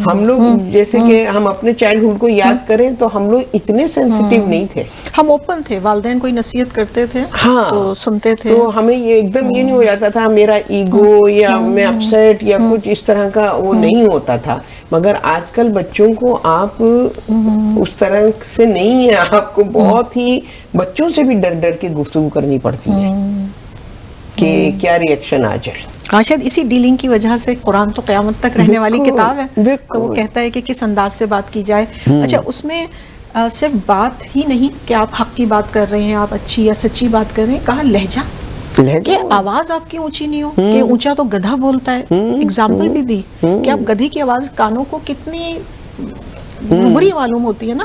ہم لوگ جیسے کہ ہم اپنے چائلڈہڈ کو یاد کریں تو ہم لوگ اتنے سینسٹیو نہیں تھے. ہم اوپن تھے، والدین کوئی نصیحت کرتے تھے تو سنتے تھے، تو ہمیں یہ ایک دم یہ نہیں ہو جاتا تھا میرا ایگو یا میں اپسیٹ یا کچھ اس طرح کا وہ نہیں ہوتا تھا. مگر آج کل بچوں کو آپ اس طرح سے نہیں ہے، آپ کو بہت ہی بچوں سے بھی ڈر ڈر کے گفتگو کرنی پڑتی ہے کہ کیا ری ایکشن آ جائے. شاید اسی ڈیلنگ کی وجہ سے قرآن تو قیامت تک رہنے والی کتاب ہے، تو وہ کہتا ہے کہ کس انداز سے بات کی جائے. اچھا، اس میں صرف بات ہی نہیں کہ آپ حق کی بات کر رہے ہیں، آپ اچھی یا سچی بات کر رہے ہیں، کہا لہجہ کہ آواز آپ کی اونچی نہیں ہو، کہ اونچا تو گدھا بولتا ہے. ایگزامپل بھی دی کہ آپ گدھے کی آواز کانوں کو کتنی بری معلوم ہوتی ہے نا.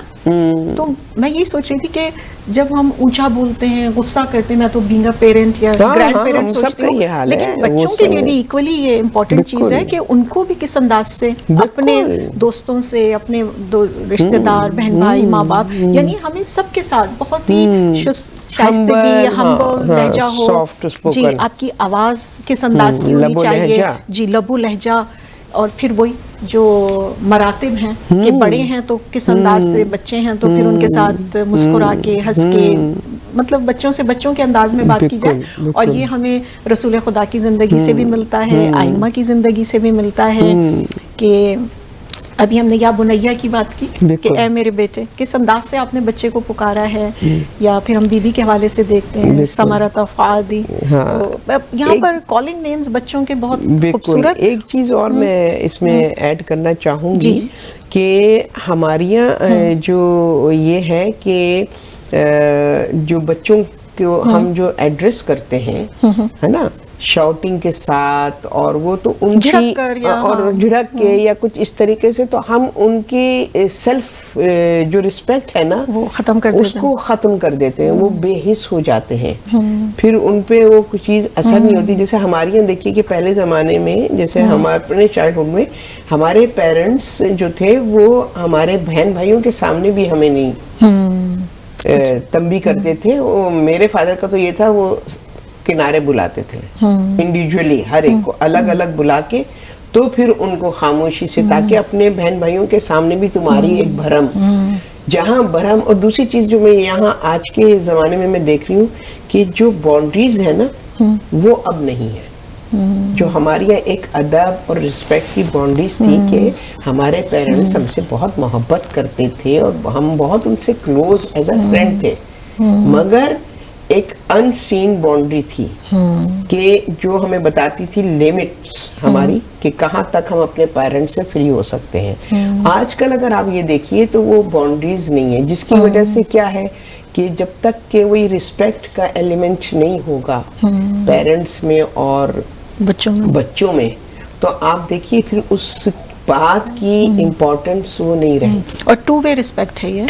تو میں یہ سوچ رہی تھی کہ جب ہم اونچا بولتے ہیں، غصہ کرتے ہیں، میں تو بینگ اے پیرنٹ یا گرینڈ پیرنٹ سوچتی ہوں، لیکن بچوں کے لیے بھی ایکولی یہ امپورٹنٹ چیز ہے کہ ان کو بھی کس انداز سے اپنے دوستوں سے، اپنے رشتہ دار، بہن بھائی، ماں باپ، یعنی ہمیں سب کے ساتھ بہت ہی شائستگی، ہمبل لہجہ ہو. جی، آپ کی آواز کس انداز کی ہونی چاہیے. جی، لبو لہجہ. اور پھر وہی جو مراتب ہیں کہ بڑے ہیں تو کس انداز سے، بچے ہیں تو پھر ان کے ساتھ مسکرا کے، ہنس کے، مطلب بچوں سے بچوں کے انداز میں بات کی جائے. اور یہ ہمیں رسول خدا کی زندگی سے بھی ملتا ہے، ائمہ کی زندگی سے بھی ملتا ہے. کہ ابھی ہم نے یا بنیا کی بات کی کہ اے میرے بیٹے، کس انداز سے آپ نے بچے کو پکارا ہے. یا پھر ہم بی بی کے حوالے سے دیکھتے ہیں ثمرۃ فؤادی. تو یہاں پر کالنگ نیمز بچوں کے بہت خوبصورت. ایک چیز اور میں اس میں ایڈ کرنا چاہوں گی کہ ہمارے یہاں جو یہ ہے کہ جو بچوں کو ہم جو ایڈریس کرتے ہیں، ہے نا، شاؤٹنگ کے ساتھ اور وہ تو ان کی اور جھڑک کے یا کچھ اس طریقے سے تو ہم ان کی سیلف جو رسپیکٹ ہے نا وہ ختم کر اس کو ختم کر دیتے ہیں, وہ بے حس ہو جاتے ہیں, پھر ان پہ وہ کچھ چیز اثر نہیں ہوتی. جیسے ہمارے یہاں دیکھیے کہ پہلے زمانے میں جیسے ہم اپنے چائلڈہڈ میں ہمارے پیرنٹس جو تھے وہ ہمارے بہن بھائیوں کے سامنے بھی ہمیں نہیں تنبیہ کرتے تھے. میرے فادر کا تو یہ تھا, وہ کنارے بلاتے تھے انڈیویجولی ہر ایک کو الگ الگ بلا کے, تو پھر ان کو خاموشی سے, تاکہ اپنے بہن بھائیوں کے سامنے بھی تمہاری ایک بھرم, جہاں بھرم. اور دوسری چیز جو میں یہاں آج کے زمانے میں دیکھ رہی ہوں کہ جو باؤنڈریز ہے نا وہ اب نہیں ہے. جو ہماری یہاں ایک ادب اور رسپیکٹ کی باؤنڈریز تھی کہ ہمارے پیرنٹس ہم سے بہت محبت کرتے تھے اور ہم بہت ان سے کلوز ایز اے فرینڈ تھے, مگر ایک ان سین باؤنڈری تھی کہ جو ہمیں بتاتی تھی لیمٹس ہماری کہ کہاں تک ہم اپنے پیرنٹس سے فری ہو سکتے ہیں. آج کل اگر آپ یہ دیکھیے تو وہ باؤنڈریز نہیں ہے, جس کی وجہ سے کیا ہے کہ جب تک کہ وہی رسپیکٹ کا ایلیمنٹ نہیں ہوگا پیرنٹس میں اور بچوں میں, تو آپ دیکھیے پھر اس بات کی امپورٹنس وہ نہیں رہے. اور ٹو وے رسپیکٹ ہے یہ,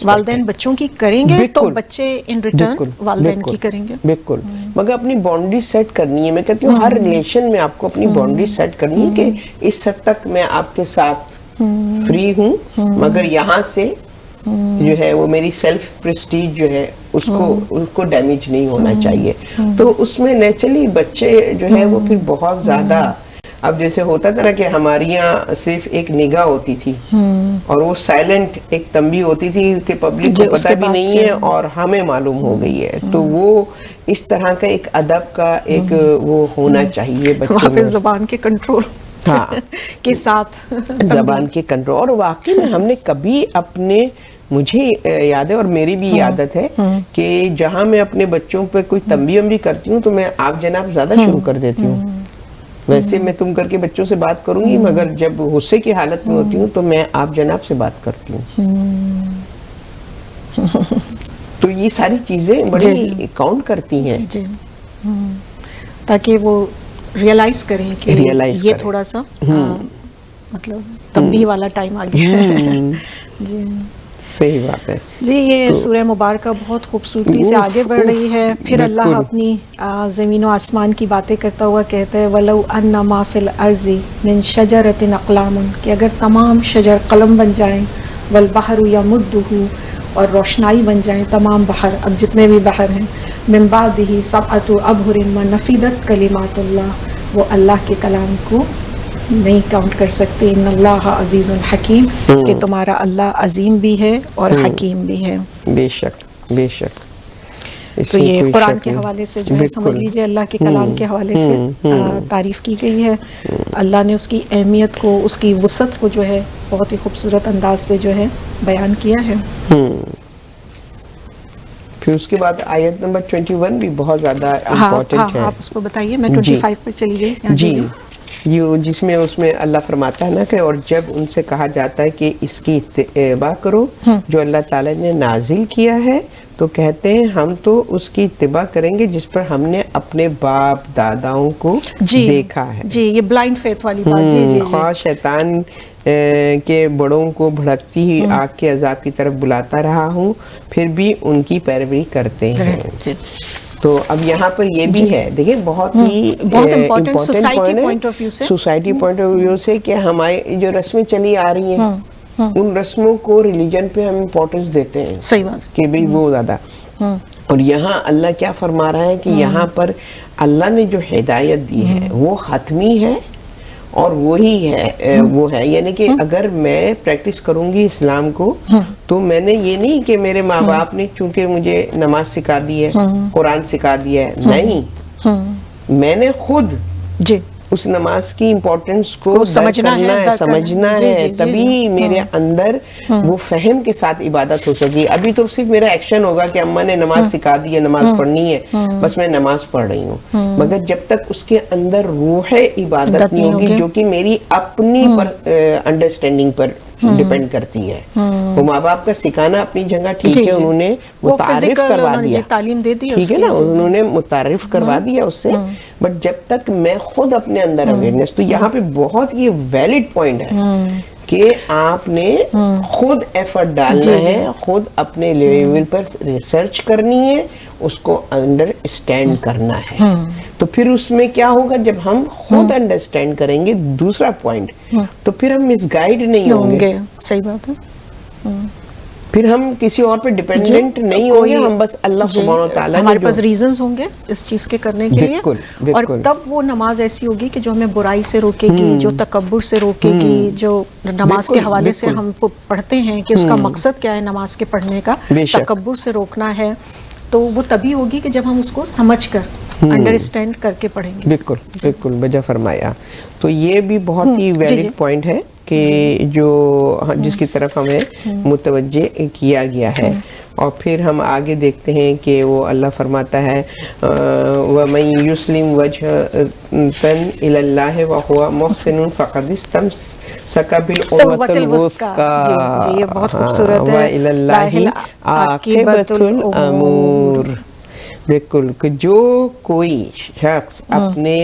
والدین بچوں کی کریں گے تو بچے ان ریٹرن والدین کی کریں گے. بالکل, مگر اپنی باؤنڈری سیٹ کرنی ہے. میں کہتی ہوں ہر ریلیشن میں آپ کو اپنی باؤنڈری سیٹ کرنی ہے کہ اس حد تک میں آپ کے ساتھ فری ہوں, مگر یہاں سے جو ہے وہ میری سیلف پریسٹیج جو ہے اس کو ڈیمیج نہیں ہونا چاہیے. تو اس میں نیچرلی بچے جو ہے وہ پھر بہت زیادہ, اب جیسے ہوتا تھا نا کہ ہماری یہاں صرف ایک نگاہ ہوتی تھی اور وہ سائلنٹ ایک تنبیہ ہوتی تھی کہ پبلک کو پتہ بھی نہیں ہے اور ہمیں معلوم ہو گئی ہے, تو وہ اس طرح کا ایک ادب کا ایک وہ ہونا چاہیے بچوں میں. زبان کے کنٹرول کے ساتھ زبان کے کنٹرول. اور واقعی میں ہم نے کبھی اپنے, مجھے یاد ہے اور میری بھی عادت ہے کہ جہاں میں اپنے بچوں پہ کوئی تنبیہ بھی کرتی ہوں تو میں آپ جناب زیادہ شروع کر دیتی ہوں. ویسے میں تم کر کے بچوں سے بات کروں گی, مگر جب غصے کی حالت میں ہوتی ہوں تو میں آپ جناب سے بات کرتی ہوں. تو یہ ساری چیزیں بڑی کاؤنٹ کرتی ہیں تاکہ وہ ریئلائز کریں کہ یہ تھوڑا سا مطلب تنبیہ والا ٹائم آ گیا ہے. جی صحیح بات ہے جی. یہ سورہ مبارکہ بہت خوبصورتی سے آگے بڑھ رہی ہے. پھر اللہ اپنی زمین و آسمان کی باتیں کرتا ہوا کہتا ہے وَلَوْ أَنَّ مَا فِي الْأَرْضِ مِنْ شَجَرَةٍ أَقْلَامٌ, کہ اگر تمام شجر قلم بن جائیں, وَالْبَحْرُ يَمُدُّهُ, اور روشنائی بن جائیں تمام بحر, اب جتنے بھی بحر ہیں, مِنْ بَعْدِهِ سَبْعَةُ أَبْحُرٍ وَنَفِدَتْ كَلِمَاتُ اللَّهِ, وہ اللہ کے کلام کو نہیں کاؤنٹ کر سکتے. ان اللہ عزیز الحکیم, کہ تمہارا اللہ عظیم بھی ہے اور حکیم بھی ہے. بے شک بے شک. تو یہ قرآن کے حوالے سے جو ہے سمجھ لیجئے اللہ کے کلام کے حوالے سے تعریف کی گئی ہے. اللہ نے اس کی اہمیت کو, اس کی وسعت کو جو ہے بہت ہی خوبصورت انداز سے جو ہے بیان کیا ہے. پھر اس کے بعد آیت نمبر 21 بھی بہت زیادہ امپورٹنٹ ہے. آپ اس کو بتائیے, میں 25 پر چلی گئی. جی, جس میں اس میں اللہ فرماتا ہے نا کہ اور جب ان سے کہا جاتا ہے کہ اس کی اتباع کرو جو اللہ تعالیٰ نے نازل کیا ہے, تو کہتے ہیں ہم تو اس کی اتباع کریں گے جس پر ہم نے اپنے باپ داداؤں کو دیکھا ہے. جی, یہ بلائنڈ فیتھ والی بات. جی خواہ شیطان کے بڑوں کو بھڑکتی ہی آگ کے عذاب کی طرف بلاتا رہا ہوں, پھر بھی ان کی پیروی کرتے ہیں. تو اب یہاں پر یہ بھی ہے, دیکھیں بہت ہی important society point of view سے, سوسائٹی پوائنٹ آف ویو سے کہ ہماری جو رسمیں چلی آ رہی ہیں ان رسموں کو ریلیجن پہ ہم امپورٹنس دیتے ہیں. صحیح بات کہ بھئی وہ زیادہ. اور یہاں اللہ کیا فرما رہا ہے کہ یہاں پر اللہ نے جو ہدایت دی ہے وہ حتمی ہے اور وہی ہے, وہ ہے. یعنی کہ اگر میں پریکٹس کروں گی اسلام کو تو میں نے یہ نہیں کہ میرے ماں باپ نے چونکہ مجھے نماز سکھا دی ہے, قرآن سکھا دیا ہے, نہیں, میں نے خود اس نماز کی امپورٹنس کو سمجھنا ہے, تبھی میرے اندر وہ فہم کے ساتھ عبادت ہو سکے. ابھی تو صرف میرا ایکشن ہوگا کہ اماں نے نماز سکھا دی ہے, نماز پڑھنی ہے, بس میں نماز پڑھ رہی ہوں, مگر جب تک اس کے اندر روح عبادت نہیں ہوگی جو کہ میری اپنی انڈرسٹینڈنگ پر ڈیپینڈ کرتی ہے. وہ ماں باپ کا سکھانا اپنی جگہ ٹھیک ہے, انہوں نے متعارف کروا دیا, تعلیم دے دی, ٹھیک ہے نا, انہوں نے متعارف کروا دیا اس سے, بٹ جب تک میں خود اپنے اندر اویئرنیس, تو یہاں پہ بہت یہ ویلڈ پوائنٹ ہے کہ آپ نے خود ایفرٹ ڈالنا ہے, خود اپنے لیول پر ریسرچ کرنی ہے, اس کو انڈرسٹینڈ کرنا ہے. تو پھر اس میں کیا ہوگا, جب ہم خود انڈرسٹینڈ کریں گے, دوسرا پوائنٹ, تو پھر ہم مس گائیڈ نہیں ہوں گے. صحیح بات ہے. پھر ہم کسی اور پہ ڈیپینڈنٹ نہیں ہوں گے, ہم بس اللہ سبحانہ و تعالیٰ, ہمارے پاس ریزنز ہوں گے اس چیز کے کرنے کے لیے, اور تب وہ نماز ایسی ہوگی کہ جو ہمیں برائی سے روکے گی, جو تکبر سے روکے گی, جو نماز کے حوالے سے ہم کو پڑھتے ہیں کہ اس کا مقصد کیا ہے نماز کے پڑھنے کا, تکبر سے روکنا ہے, تو وہ تبھی ہوگی کہ جب ہم اس کو سمجھ کر انڈرسٹینڈ کر کے پڑھیں گے. بالکل بالکل بجا فرمایا. تو یہ بھی بہت ہی ویلڈ پوائنٹ ہے کہ جو جس کی طرف ہمیں متوجہ کیا گیا ہے. اور پھر ہم آگے دیکھتے ہیں کہ وہ اللہ فرماتا ہے وَمَن يُسْلِمْ وَجْهَهُ إِلَى اللَّهِ وَهُوَ مُحْسِنٌ فَقَدِ اسْتَمْسَكَ بِالْعُرْوَةِ الْوُثْقَىٰ یہ بہت خوبصورت ہے, وَإِلَى اللَّهِ عَاقِبَةُ الْأُمُورِ. بالکل, کہ جو کوئی شخص اپنے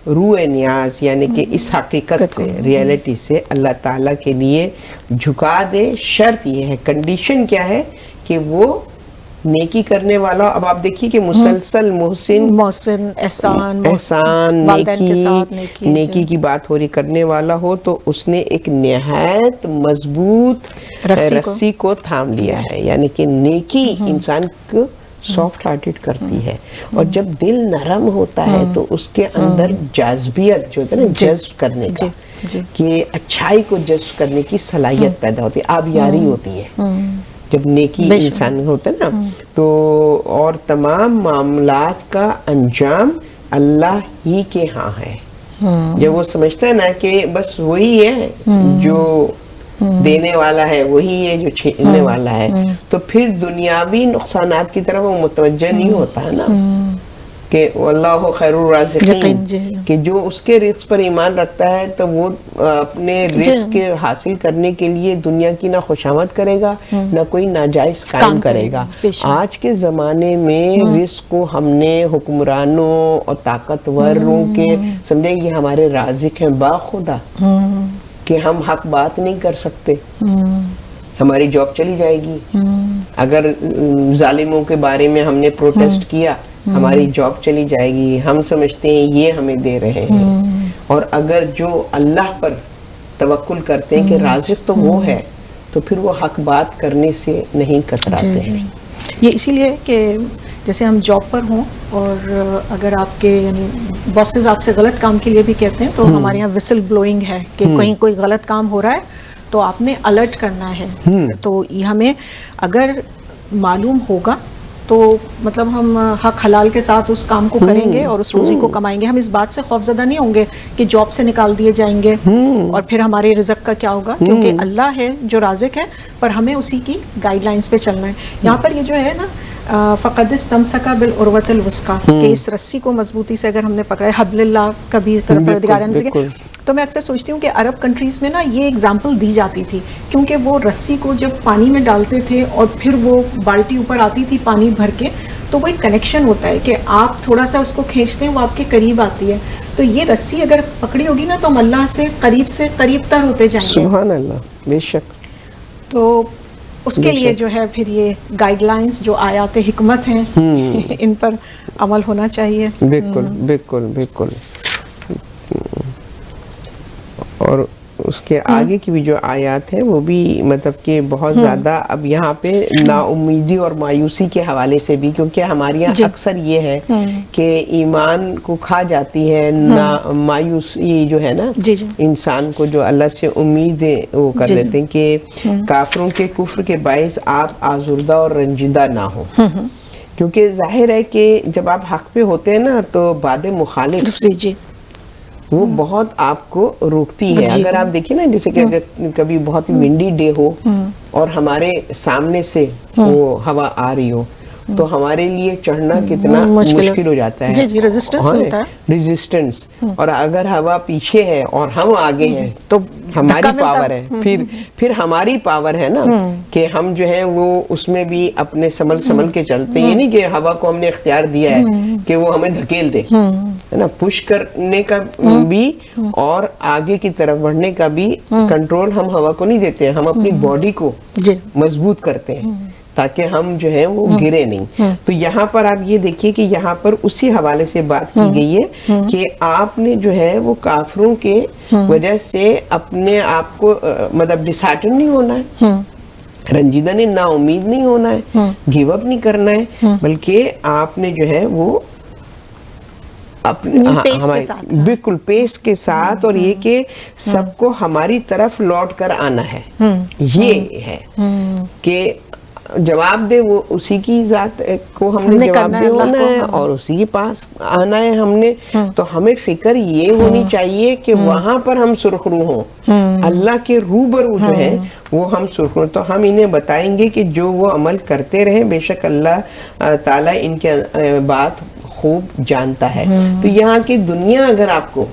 روح نیاز یعنی کہ اس حقیقت سے, ریالٹی سے اللہ تعالیٰ کے لیے جھکا دے, شرط یہ ہے, کنڈیشن کیا ہے کہ وہ نیکی کرنے والا. اب آپ دیکھیے کہ مسلسل محسن احسان نیکی کی بات ہو رہی, کرنے والا ہو, تو اس نے ایک نہایت مضبوط رسی کو تھام لیا ہے. یعنی کہ نیکی انسان کو سافٹ ہارٹیڈ کرتی ہے, اور جب دل نرم ہوتا ہے تو اس کے اندر جاذبیت جو ہوتا ہے نا, جذب کرنے کا, کہ اچھائی کو جذب کرنے کی صلاحیت پیدا ہوتی ہے, آبیاری ہوتی ہے جب نیکی انسان ہوتا ہے نا. تو اور تمام معاملات کا انجام اللہ ہی کے ہاں ہے. جب وہ سمجھتا ہے نا کہ بس وہی ہے جو دینے والا ہے, وہی ہے جو چھیننے والا ہے, تو پھر دنیاوی نقصانات کی طرف وہ متوجہ نہیں ہوتا ہے نا, کہ واللہ خیر الرازقین, کہ جو اس کے رزق پر ایمان رکھتا ہے تو وہ اپنے رزق حاصل کرنے کے لیے دنیا کی نہ خوشامد کرے گا, نہ کوئی ناجائز کام کرے گا. آج کے زمانے میں رزق کو ہم نے حکمرانوں اور طاقتوروں کے سمجھے یہ ہمارے رازق ہیں باخدا, کہ ہم حق بات نہیں کر سکتے, ہماری جاب چلی جائے گی. اگر ظالموں کے بارے میں ہم نے پروٹیسٹ کیا, ہماری جاب چلی جائے گی, ہم سمجھتے ہیں یہ ہمیں دے رہے ہیں. اور اگر جو اللہ پر توکل کرتے ہیں کہ رازق تو وہ ہے, تو پھر وہ حق بات کرنے سے نہیں کتراتے ہیں. یہ اسی لیے کہ جیسے ہم جاب پر ہوں, اور اگر آپ کے یعنی باسز آپ سے غلط کام کے لیے بھی کہتے ہیں, تو ہمارے یہاں وسل بلوئنگ ہے کہ کہیں کوئی غلط کام ہو رہا ہے تو آپ نے الرٹ کرنا ہے. تو یہ ہمیں اگر معلوم ہوگا تو مطلب ہم حق حلال کے ساتھ اس کام کو کریں گے اور اس روزی کو کمائیں گے. ہم اس بات سے خوفزدہ نہیں ہوں گے کہ جاب سے نکال دیے جائیں گے اور پھر ہمارے رزق کا کیا ہوگا, کیونکہ اللہ ہے جو رازق ہے, پر ہمیں اسی کی گائیڈ لائنز پہ چلنا ہے. یہاں پر یہ جو ہے نا فقد استمسک بالعروۃ الوثقیٰ, کہ اس رسی کو مضبوطی سے اگر ہم نے پکڑا ہے, حبل اللہ کبھی پروردگار نے, تو میں اکثر سوچتی ہوں کہ عرب کنٹریز میں نا یہ ایگزامپل دی جاتی تھی, کیونکہ وہ رسی کو جب پانی میں ڈالتے تھے اور پھر وہ بالٹی اوپر آتی تھی پانی بھر کے, تو وہ ایک کنیکشن ہوتا ہے کہ آپ تھوڑا سا اس کو کھینچتے ہیں, وہ آپ کے قریب آتی ہے. تو یہ رسی اگر پکڑی ہوگی نا تو ہم اللہ سے قریب تر ہوتے جائیں گے. سبحان اللہ, بے شک. تو اس کے لیے جو ہے پھر یہ گائیڈ لائنز جو آیات حکمت ہیں ان پر عمل ہونا چاہیے. بالکل بالکل بالکل. اور اس کے آگے کی بھی جو آیات ہیں وہ بھی مطلب کہ بہت زیادہ اب یہاں پہ نا امیدی اور مایوسی کے حوالے سے بھی, کیونکہ ہمارے یہاں اکثر یہ ہے کہ ایمان کو کھا جاتی ہے مایوسی جو ہے نا, انسان کو جو اللہ سے امیدیں وہ کر لیتے ہیں کہ کافروں کے کفر کے باعث آپ آزردہ اور رنجیدہ نہ ہو. کیونکہ ظاہر ہے کہ جب آپ حق پہ ہوتے ہیں نا تو باد مخالف وہ بہت آپ کو روکتی ہے. اگر آپ دیکھیں نا جیسے کہ اگر کبھی بہت ونڈی ڈے ہو اور ہمارے سامنے سے وہ ہوا آ رہی ہو, تو ہمارے لیے چڑھنا کتنا مشکل ہو جاتا ہے. جی جی ریزسٹنس ملتا ہے, ریزسٹنس. اور اگر ہوا پیچھے ہے اور ہم آگے ہیں تو ہماری پاور ہے, پھر ہماری پاور ہے نا کہ ہم جو ہے وہ اس میں بھی اپنے سنبھل کے چلتے ہیں. یہ نہیں کہ ہوا کو ہم نے اختیار دیا ہے کہ وہ ہمیں دھکیل دے, ہے نا. پش کرنے کا بھی اور آگے کی طرف بڑھنے کا بھی کنٹرول ہم ہوا کو نہیں دیتے ہیں, ہم اپنی باڈی کو مضبوط کرتے ہیں تاکہ ہم جو ہے وہ گرے نہیں. تو یہاں پر آپ یہ دیکھیے کہ یہاں پر اسی حوالے سے بات کی گئی ہے کہ آپ نے جو ہے وہ کافروں کے وجہ سے اپنے آپ کو مطلب ڈسہارٹن نہیں ہونا ہے, رنجیدہ نے نا امید نہیں ہونا ہے, گیو اپ نہیں کرنا ہے, بلکہ آپ نے جو ہے وہ بالکل پیس کے ساتھ, اور یہ کہ سب کو ہماری طرف لوٹ کر آنا ہے. یہ ہے کہ جواب دے وہ اسی کی ذات کو ہم نے جواب دے ہونا ہے اور اسی کے پاس آنا ہے ہم نے. تو ہمیں فکر یہ ہونی چاہیے کہ وہاں پر ہم سرخرو ہوں, اللہ کے روبرو جو ہے وہ ہم سرخرو. تو ہم انہیں بتائیں گے کہ جو وہ عمل کرتے رہیں, بے شک اللہ تعالیٰ ان کے بات خوب جانتا ہے. تو یہاں کی دنیا اگر آپ کو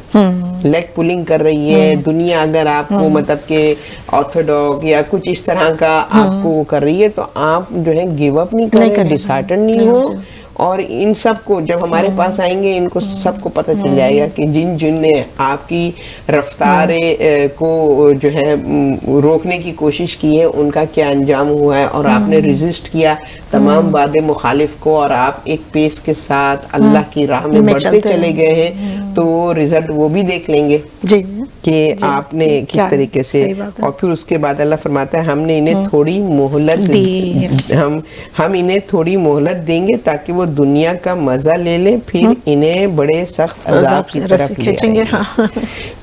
لیگ پولنگ کر رہی ہے, دنیا اگر آپ کو مطلب کہ آرتھوڈاک یا کچھ اس طرح کا آپ کو وہ کر رہی ہے, تو آپ جو ہے گیو اپ نہیں کریں, ڈسہارٹن نہیں ہو. اور ان سب کو جب ہمارے پاس آئیں گے ان کو سب کو پتہ چل جائے گا کہ جن نے آپ کی رفتار کو جو ہے روکنے کی کوشش کی ہے ان کا کیا انجام ہوا ہے, اور آپ نے ریزسٹ کیا تمام باد مخالف کو, اور آپ ایک پیس کے ساتھ اللہ کی راہ میں بڑھتے چلے گئے ہیں. تو رزلٹ وہ بھی دیکھ لیں گے کہ آپ نے کس طریقے سے. اور پھر اس کے بعد اللہ فرماتا ہے ہم نے انہیں تھوڑی مہلت دی, ہم انہیں تھوڑی مہلت دیں گے تاکہ وہ دنیا کا مزہ لے لیں, پھر انہیں بڑے سخت عذاب کی طرف لے آئیں گے.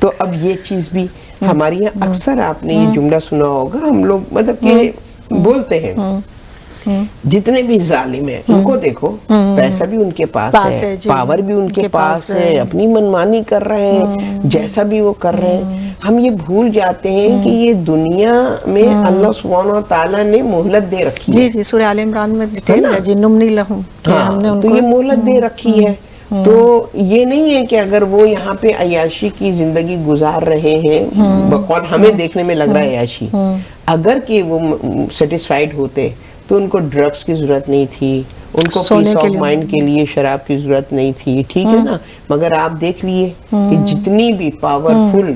تو اب یہ چیز بھی ہمارے یہاں اکثر آپ نے یہ جملہ سنا ہوگا, ہم لوگ مطلب کہ بولتے ہیں جتنے بھی ظالم ہیں ان کو دیکھو, پیسہ بھی ان کے پاس ہے, پاور بھی ان کے پاس ہے, اپنی منمانی کر رہے ہیں, جیسا بھی وہ کر رہے ہیں. ہم یہ بھول جاتے ہیں کہ یہ دنیا میں اللہ سبحانہ و تعالیٰ نے مہلت دے رکھی ہے. جی سورہ آل عمران میں ڈیٹیل ہے جی, نمنی لہم, تو یہ مہلت دے رکھی ہے. تو یہ نہیں ہے کہ اگر وہ یہاں پہ عیاشی کی زندگی گزار رہے ہیں, بقول ہمیں دیکھنے میں لگ رہا ہے عیاشی, اگر کہ وہ سیٹسفائیڈ ہوتے تو ان کو ڈرگس کی ضرورت نہیں تھی, ان کو پیس آف مائنڈ کے لیے شراب کی ضرورت نہیں تھی, ٹھیک ہے نا. مگر آپ دیکھ لیے کہ جتنی بھی پاورفل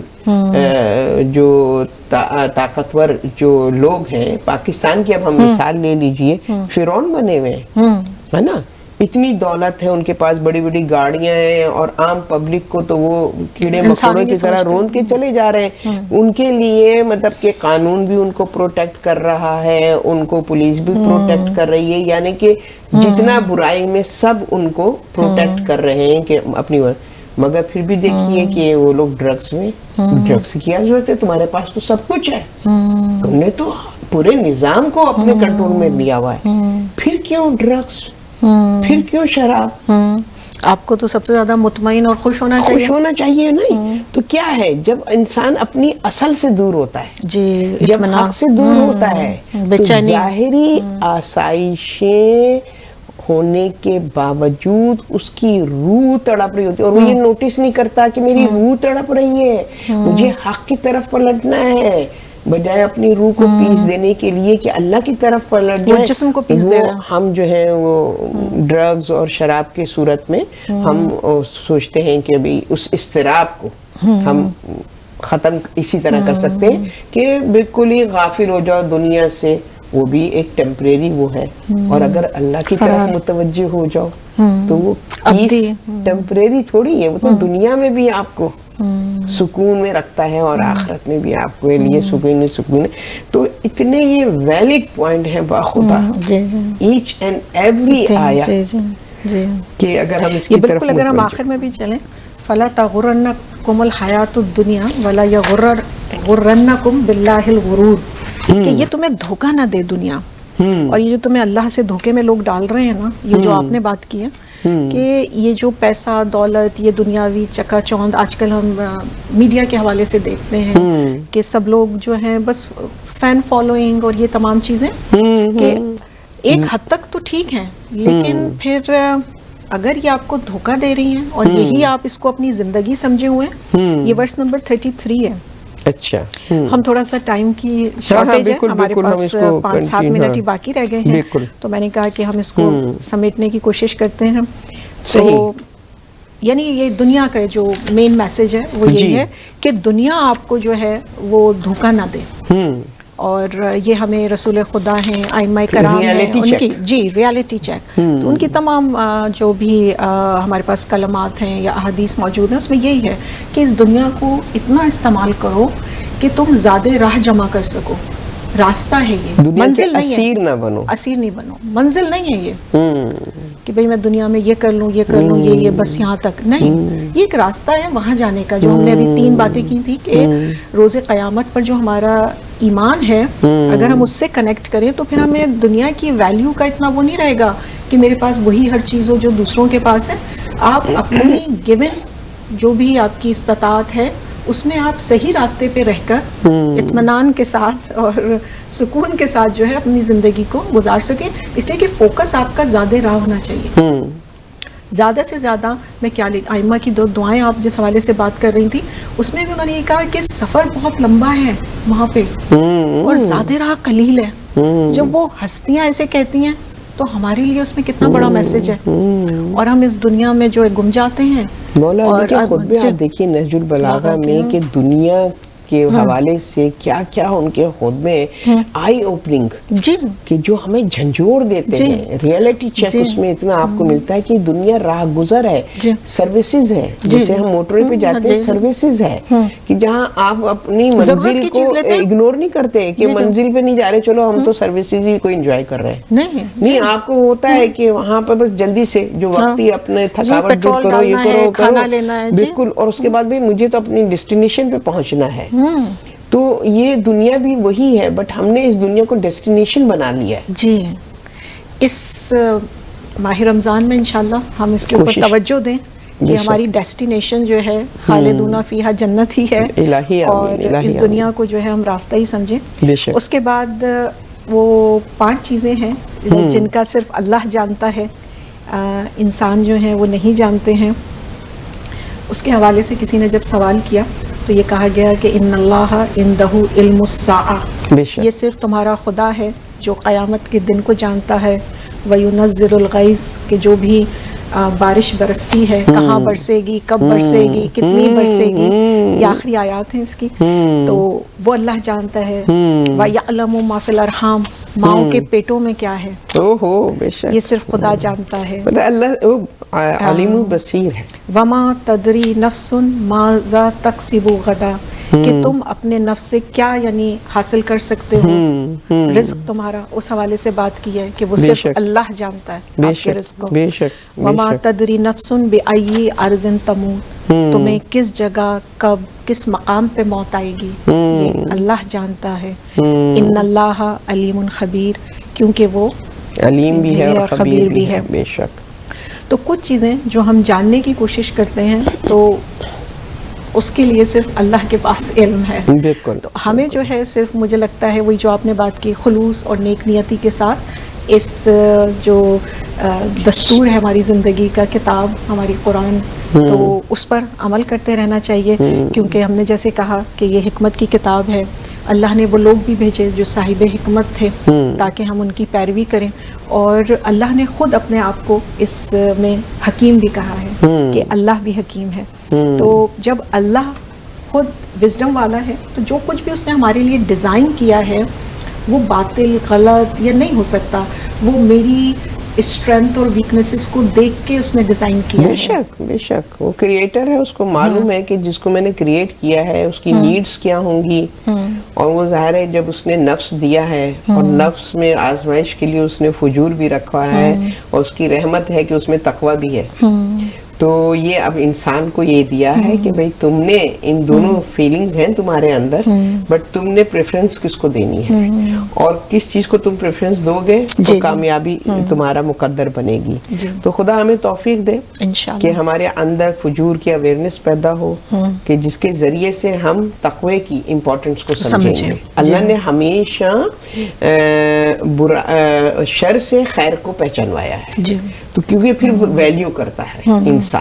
جو طاقتور جو لوگ ہیں پاکستان کی, اب ہم مثال لے لیجئے, فرعون بنے ہوئے ہیں, ہے نا. اتنی دولت ہے ان کے پاس, بڑی بڑی گاڑیاں ہیں, اور عام پبلک کو تو وہ کیڑے مکوڑوں کی طرح روند کے چلے جا رہے ہیں. ان کے لیے مطلب کہ قانون بھی ان کو پروٹیکٹ کر رہا ہے, ان کو پولیس بھی پروٹیکٹ کر رہی ہے, یعنی کہ جتنا برائی میں سب ان کو پروٹیکٹ کر رہے ہیں کہ اپنی. مگر پھر بھی دیکھیے کہ وہ لوگ ڈرگس میں, ڈرگس کی کیا ضرورت ہے, تمہارے پاس تو سب کچھ ہے, تم نے تو پورے نظام کو اپنے کنٹرول میں لیا ہوا ہے, پھر کیوں ڈرگس, پھر کیوں شراب؟ آپ کو تو سب سے زیادہ مطمئن اور خوش ہونا چاہیے. خوش ہونا چاہیے نہیں تو کیا ہے, جب انسان اپنی اصل سے دور ہوتا ہے, جی جب حق سے دور ہوتا ہے, تو ظاہری آسائشیں ہونے کے باوجود اس کی روح تڑپ رہی ہوتی ہے, اور وہ یہ نوٹس نہیں کرتا کہ میری روح تڑپ رہی ہے, مجھے حق کی طرف پلٹنا ہے, بجائے اپنی روح کو پیس دینے کے لیے کہ اللہ کی طرف پلٹ جائے, جسم کو پیس دے رہا. ہم جو ہے وہ ڈرگز اور شراب کے صورت میں ہم سوچتے ہیں کہ ابھی اس اضطراب کو ہم ختم اسی طرح کر سکتے ہیں کہ بالکل ہی غافل ہو جاؤ دنیا سے, وہ بھی ایک ٹیمپریری وہ ہے. اور اگر اللہ کی طرف متوجہ ہو جاؤ تو وہ پیس ٹیمپریری تھوڑی ہے, وہ تو دنیا میں بھی آپ کو سکون میں رکھتا ہے اور آخرت میں بھی آپ کو لیے سکون ہے. تو اتنے یہ ویلڈ پوائنٹ ہیں باخدا ایچ اینڈ ایوری آیا, کہ اگر ہم اس کی طرف بالکل اگر ہم آخر میں بھی چلیں, فلا تغرنکم الحیات الدنیا ولا یغرنکم باللہ الغرور, کہ یہ تمہیں دھوکہ نہ دے دنیا, اور یہ جو تمہیں اللہ سے دھوکے میں لوگ ڈال رہے ہیں نا, یہ جو آپ نے بات کی ہے کہ یہ جو پیسہ دولت, یہ دنیاوی چکا چوند آج کل ہم میڈیا کے حوالے سے دیکھتے ہیں کہ سب لوگ جو ہیں بس فین فالوئنگ اور یہ تمام چیزیں, کہ ایک حد تک تو ٹھیک ہے، لیکن پھر اگر یہ آپ کو دھوکہ دے رہی ہیں اور یہی آپ اس کو اپنی زندگی سمجھے ہوئے ہیں، یہ ورس نمبر 33 ہے. اچھا ہم تھوڑا سا ٹائم کی شارٹیج ہے، ہمارے پاس 5-7 منٹ ہی باقی رہ گئے ہیں، تو میں نے کہا کہ ہم اس کو سمیٹنے کی کوشش کرتے ہیں. تو یعنی یہ دنیا کا جو مین میسج ہے وہ یہی ہے کہ دنیا آپ کو جو ہے وہ دھوکہ نہ دے. اور یہ ہمیں رسول خدا ہیں، ائمہ کرام ہیں، ان کی ریالٹی چیک، تو ان کی تمام جو بھی ہمارے پاس کلمات ہیں یا احادیث موجود ہیں، اس میں یہی ہے کہ اس دنیا کو اتنا استعمال کرو کہ تم زیادہ راہ جمع کر سکو. راستہ ہے یہ، منزل نہیں ہے. اسیر نہ بنو، اسیر نہیں بنو، منزل نہیں ہے یہ کہ بھئی میں دنیا میں یہ کر لوں یہ کر لوں یہ بس یہاں تک نہیں. یہ ایک راستہ ہے وہاں جانے کا، جو ہم نے ابھی 3 باتیں کی تھی کہ روز قیامت پر جو ہمارا ایمان ہے اگر ہم اس سے کنیکٹ کریں تو پھر ہمیں دنیا کی ویلیو کا اتنا وہ نہیں رہے گا کہ میرے پاس وہی ہر چیز ہو جو دوسروں کے پاس ہے. آپ اپنی گیون جو بھی آپ کی استطاعت ہے اس میں آپ صحیح راستے پہ رہ کر اطمینان کے ساتھ اور سکون کے ساتھ جو ہے اپنی زندگی کو گزار سکیں. اس لیے کہ فوکس آپ کا زیادہ راہ ہونا چاہیے. زیادہ سے زیادہ میں کیا ائمہ کی 2 دعائیں آپ جس حوالے سے بات کر رہی تھی اس میں بھی انہوں نے یہ کہا کہ سفر بہت لمبا ہے وہاں پہ اور زیادہ راہ قلیل ہے. جب وہ ہستیاں ایسے کہتی ہیں تو ہمارے لیے اس میں کتنا بڑا میسج ہے. اور ہم اس دنیا میں جو گم جاتے ہیں. مولا علی کے خطبے آپ دیکھیے نہج البلاغہ میں کہ دنیا کے حوالے سے کیا کیا ان کے خطبے آئی اوپننگ کہ جو ہمیں جھنجھوڑ دیتے ہیں. ریالٹی چیک اس میں اتنا آپ کو ملتا ہے کہ دنیا راہ گزر ہے، سروسز ہے، جسے ہم موٹر پہ جاتے ہیں سروسز ہے کہ جہاں آپ اپنی منزل کو اگنور نہیں کرتے کہ منزل پہ نہیں جا رہے، چلو ہم تو سروسز ہی کو انجوائے کر رہے ہیں. نہیں، آپ کو ہوتا ہے کہ وہاں پہ بس جلدی سے جو وقتی اپنے تھکاوٹ دور کرو، یہ کرو بالکل، اور اس کے بعد بھی مجھے تو اپنی ڈیسٹینیشن پہ پہنچنا ہے. تو یہ دنیا بھی وہی ہے، بٹ ہم نے اس دنیا کو ڈیسٹینیشن بنا لیا ہے. جی، اس ماہ رمضان میں انشاءاللہ ہم اس کے اوپر توجہ دیں کہ ہماری ڈیسٹینیشن جو ہے خالدون فیہا جنت ہی ہے، اور اس دنیا کو جو ہے ہم راستہ ہی سمجھیں. اس کے بعد وہ 5 چیزیں ہیں جن کا صرف اللہ جانتا ہے، انسان جو ہیں وہ نہیں جانتے ہیں. اس کے حوالے سے کسی نے جب سوال کیا تو یہ کہا گیا کہ ان اللہ عندہ علم الساعہ، یہ صرف تمہارا خدا ہے جو قیامت کے دن کو جانتا ہے. وَيُنَزِّلُ الْغَيْثَ کہ جو بھی بارش برستی ہے کہاں برسے گی، کب برسے گی، کتنی برسے گی، یہ آخری آیات ہیں اس کی، تو وہ اللہ جانتا ہے. وَيَعْلَمُ مَا فِي الْأَرْحَامِ ماؤں کے پیٹوں میں کیا ہے، یہ صرف خدا جانتا ہے. اللہ علیم بصیر ہے. وَمَا تَدْرِي نَفْسٌ مَاذَا تَكْسِبُ غَدًا کہ تم اپنے نفس سے کیا یعنی حاصل کر سکتے ہو، رزق تمہارا. اس حوالے سے بات کی ہے کہ وہ صرف اللہ جانتا ہے آپ کے رزق کو. وَمَا تَدْرِي نَفْسٌ بِأَيِّ أَرْضٍ تَمُوتُ تمہیں کس جگہ کب کس مقام پہ موت آئے گی، یہ اللہ جانتا ہے. ان اللہ علیم خبیر کیونکہ وہ علیم بھی ہے اور خبیر بھی ہے. بے شک. تو کچھ چیزیں جو ہم جاننے کی کوشش کرتے ہیں تو اس کے لیے صرف اللہ کے پاس علم ہے. بالکل. تو ہمیں جو ہے صرف مجھے لگتا ہے وہی جو آپ نے بات کی خلوص اور نیک نیتی کے ساتھ اس جو دستور ہے ہماری زندگی کا، کتاب ہماری قرآن، تو اس پر عمل کرتے رہنا چاہیے. کیونکہ ہم نے جیسے کہا کہ یہ حکمت کی کتاب ہے، اللہ نے وہ لوگ بھی بھیجے جو صاحب حکمت تھے تاکہ ہم ان کی پیروی کریں. اور اللہ نے خود اپنے آپ کو اس میں حکیم بھی کہا ہے کہ اللہ بھی حکیم ہے. تو جب اللہ خود وزڈم والا ہے تو جو کچھ بھی اس نے ہمارے لیے ڈیزائن کیا ہے وہ باطل غلط یہ نہیں ہو سکتا، وہ میری اسٹرینتھ اور ویکنیسز کو دیکھ کے اس نے ڈیزائن کیا ہے. بے شک بے شک، وہ کریٹر ہے، اس کو معلوم ہے کہ جس کو میں نے کریٹ کیا ہے اس کی نیڈز کیا ہوں گی. اور وہ ظاہر ہے جب اس نے نفس دیا ہے اور نفس میں آزمائش کے لیے اس نے فجور بھی رکھا ہے اور اس کی رحمت ہے کہ اس میں تقوی بھی ہے. تو یہ اب انسان کو یہ دیا ہے کہ بھئی تم نے ان دونوں فیلنگز ہیں تمہارے اندر، بٹ تم نے پریفرنس کس کو دینی ہے، اور کس چیز کو تم پریفرنس دو گے تو کامیابی تمہارا مقدر بنے گی. تو خدا ہمیں توفیق دے کہ ہمارے اندر فجور کی اویئرنس پیدا ہو، کہ جس کے ذریعے سے ہم تقوی کی امپورٹنس کو سمجھیں گے. اللہ نے ہمیشہ شر سے خیر کو پہچانوایا ہے، تو کیونکہ پھر ویلیو کرتا ہے انسان.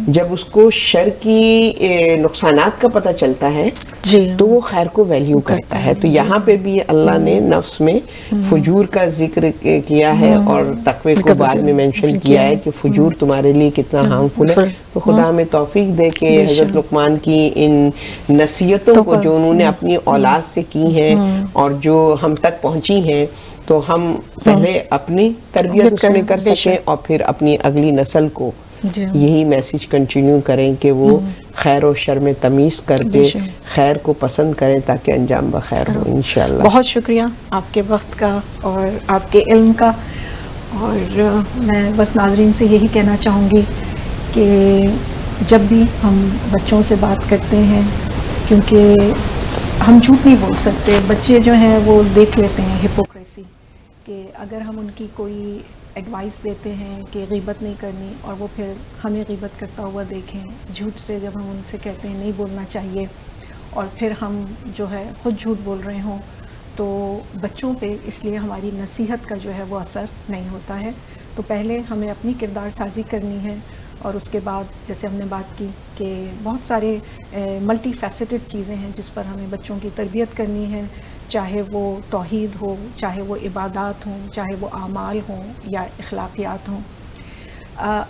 جب اس کو شر کی نقصانات کا پتہ چلتا ہے تو وہ خیر کو ویلیو کرتا ہے. تو یہاں پہ بھی اللہ نے نفس میں فجور کا ذکر کیا ہے اور تقوی کو بعد میں مینشن کیا ہے کہ فجور تمہارے لیے کتنا ہارمفل ہے. تو خدا ہمیں توفیق دے کہ حضرت لقمان کی ان نصیحتوں کو جو انہوں نے اپنی اولاد سے کی ہیں اور جو ہم تک پہنچی ہیں، تو ہم پہلے اپنی تربیت اس میں کر سکیں اور پھر اپنی اگلی نسل کو یہی میسج کنٹینیو کریں کہ وہ خیر و شر میں تمیز کر کے خیر کو پسند کریں تاکہ انجام بخیر ہو انشاءاللہ. بہت شکریہ آپ کے وقت کا اور آپ کے علم کا. اور میں بس ناظرین سے یہی کہنا چاہوں گی کہ جب بھی ہم بچوں سے بات کرتے ہیں، کیونکہ ہم جھوٹ نہیں بول سکتے، بچے جو ہیں وہ دیکھ لیتے ہیں ہپوکریسی، کہ اگر ہم ان کی کوئی ایڈوائس دیتے ہیں کہ غیبت نہیں کرنی اور وہ پھر ہمیں غیبت کرتا ہوا دیکھیں، جھوٹ سے جب ہم ان سے کہتے ہیں نہیں بولنا چاہیے اور پھر ہم جو ہے خود جھوٹ بول رہے ہوں، تو بچوں پہ اس لیے ہماری نصیحت کا جو ہے وہ اثر نہیں ہوتا ہے. تو پہلے ہمیں اپنی کردار سازی کرنی ہے، اور اس کے بعد جیسے ہم نے بات کی کہ بہت سارے ملٹی فیسٹڈ چیزیں ہیں جس پر ہمیں بچوں کی تربیت کرنی ہے، چاہے وہ توحید ہو، چاہے وہ عبادات ہوں، چاہے وہ اعمال ہوں یا اخلاقیات ہوں.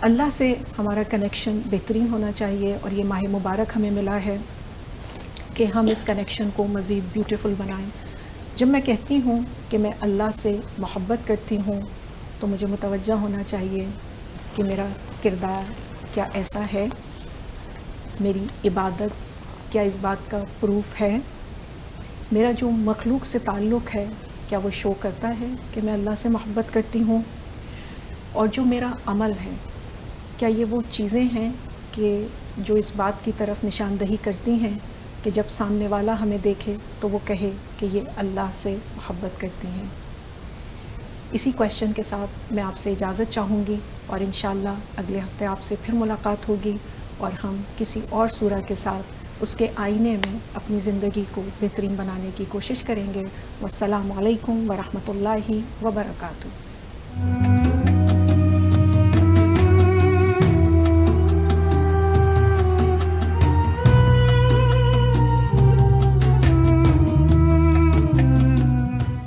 اللہ سے ہمارا کنیکشن بہترین ہونا چاہیے، اور یہ ماہ مبارک ہمیں ملا ہے کہ ہم اس کنیکشن کو مزید بیوٹیفل بنائیں. جب میں کہتی ہوں کہ میں اللہ سے محبت کرتی ہوں تو مجھے متوجہ ہونا چاہیے کہ میرا کردار کیا ایسا ہے، میری عبادت کیا اس بات کا پروف ہے، میرا جو مخلوق سے تعلق ہے کیا وہ شو کرتا ہے کہ میں اللہ سے محبت کرتی ہوں، اور جو میرا عمل ہے کیا یہ وہ چیزیں ہیں کہ جو اس بات کی طرف نشاندہی کرتی ہیں کہ جب سامنے والا ہمیں دیکھے تو وہ کہے کہ یہ اللہ سے محبت کرتی ہیں. اسی کویشچن کے ساتھ میں آپ سے اجازت چاہوں گی، اور انشاءاللہ اگلے ہفتے آپ سے پھر ملاقات ہوگی اور ہم کسی اور سورہ کے ساتھ اس کے آئینے میں اپنی زندگی کو بہترین بنانے کی کوشش کریں گے. والسلام علیکم ورحمۃ اللہ وبرکاتہ.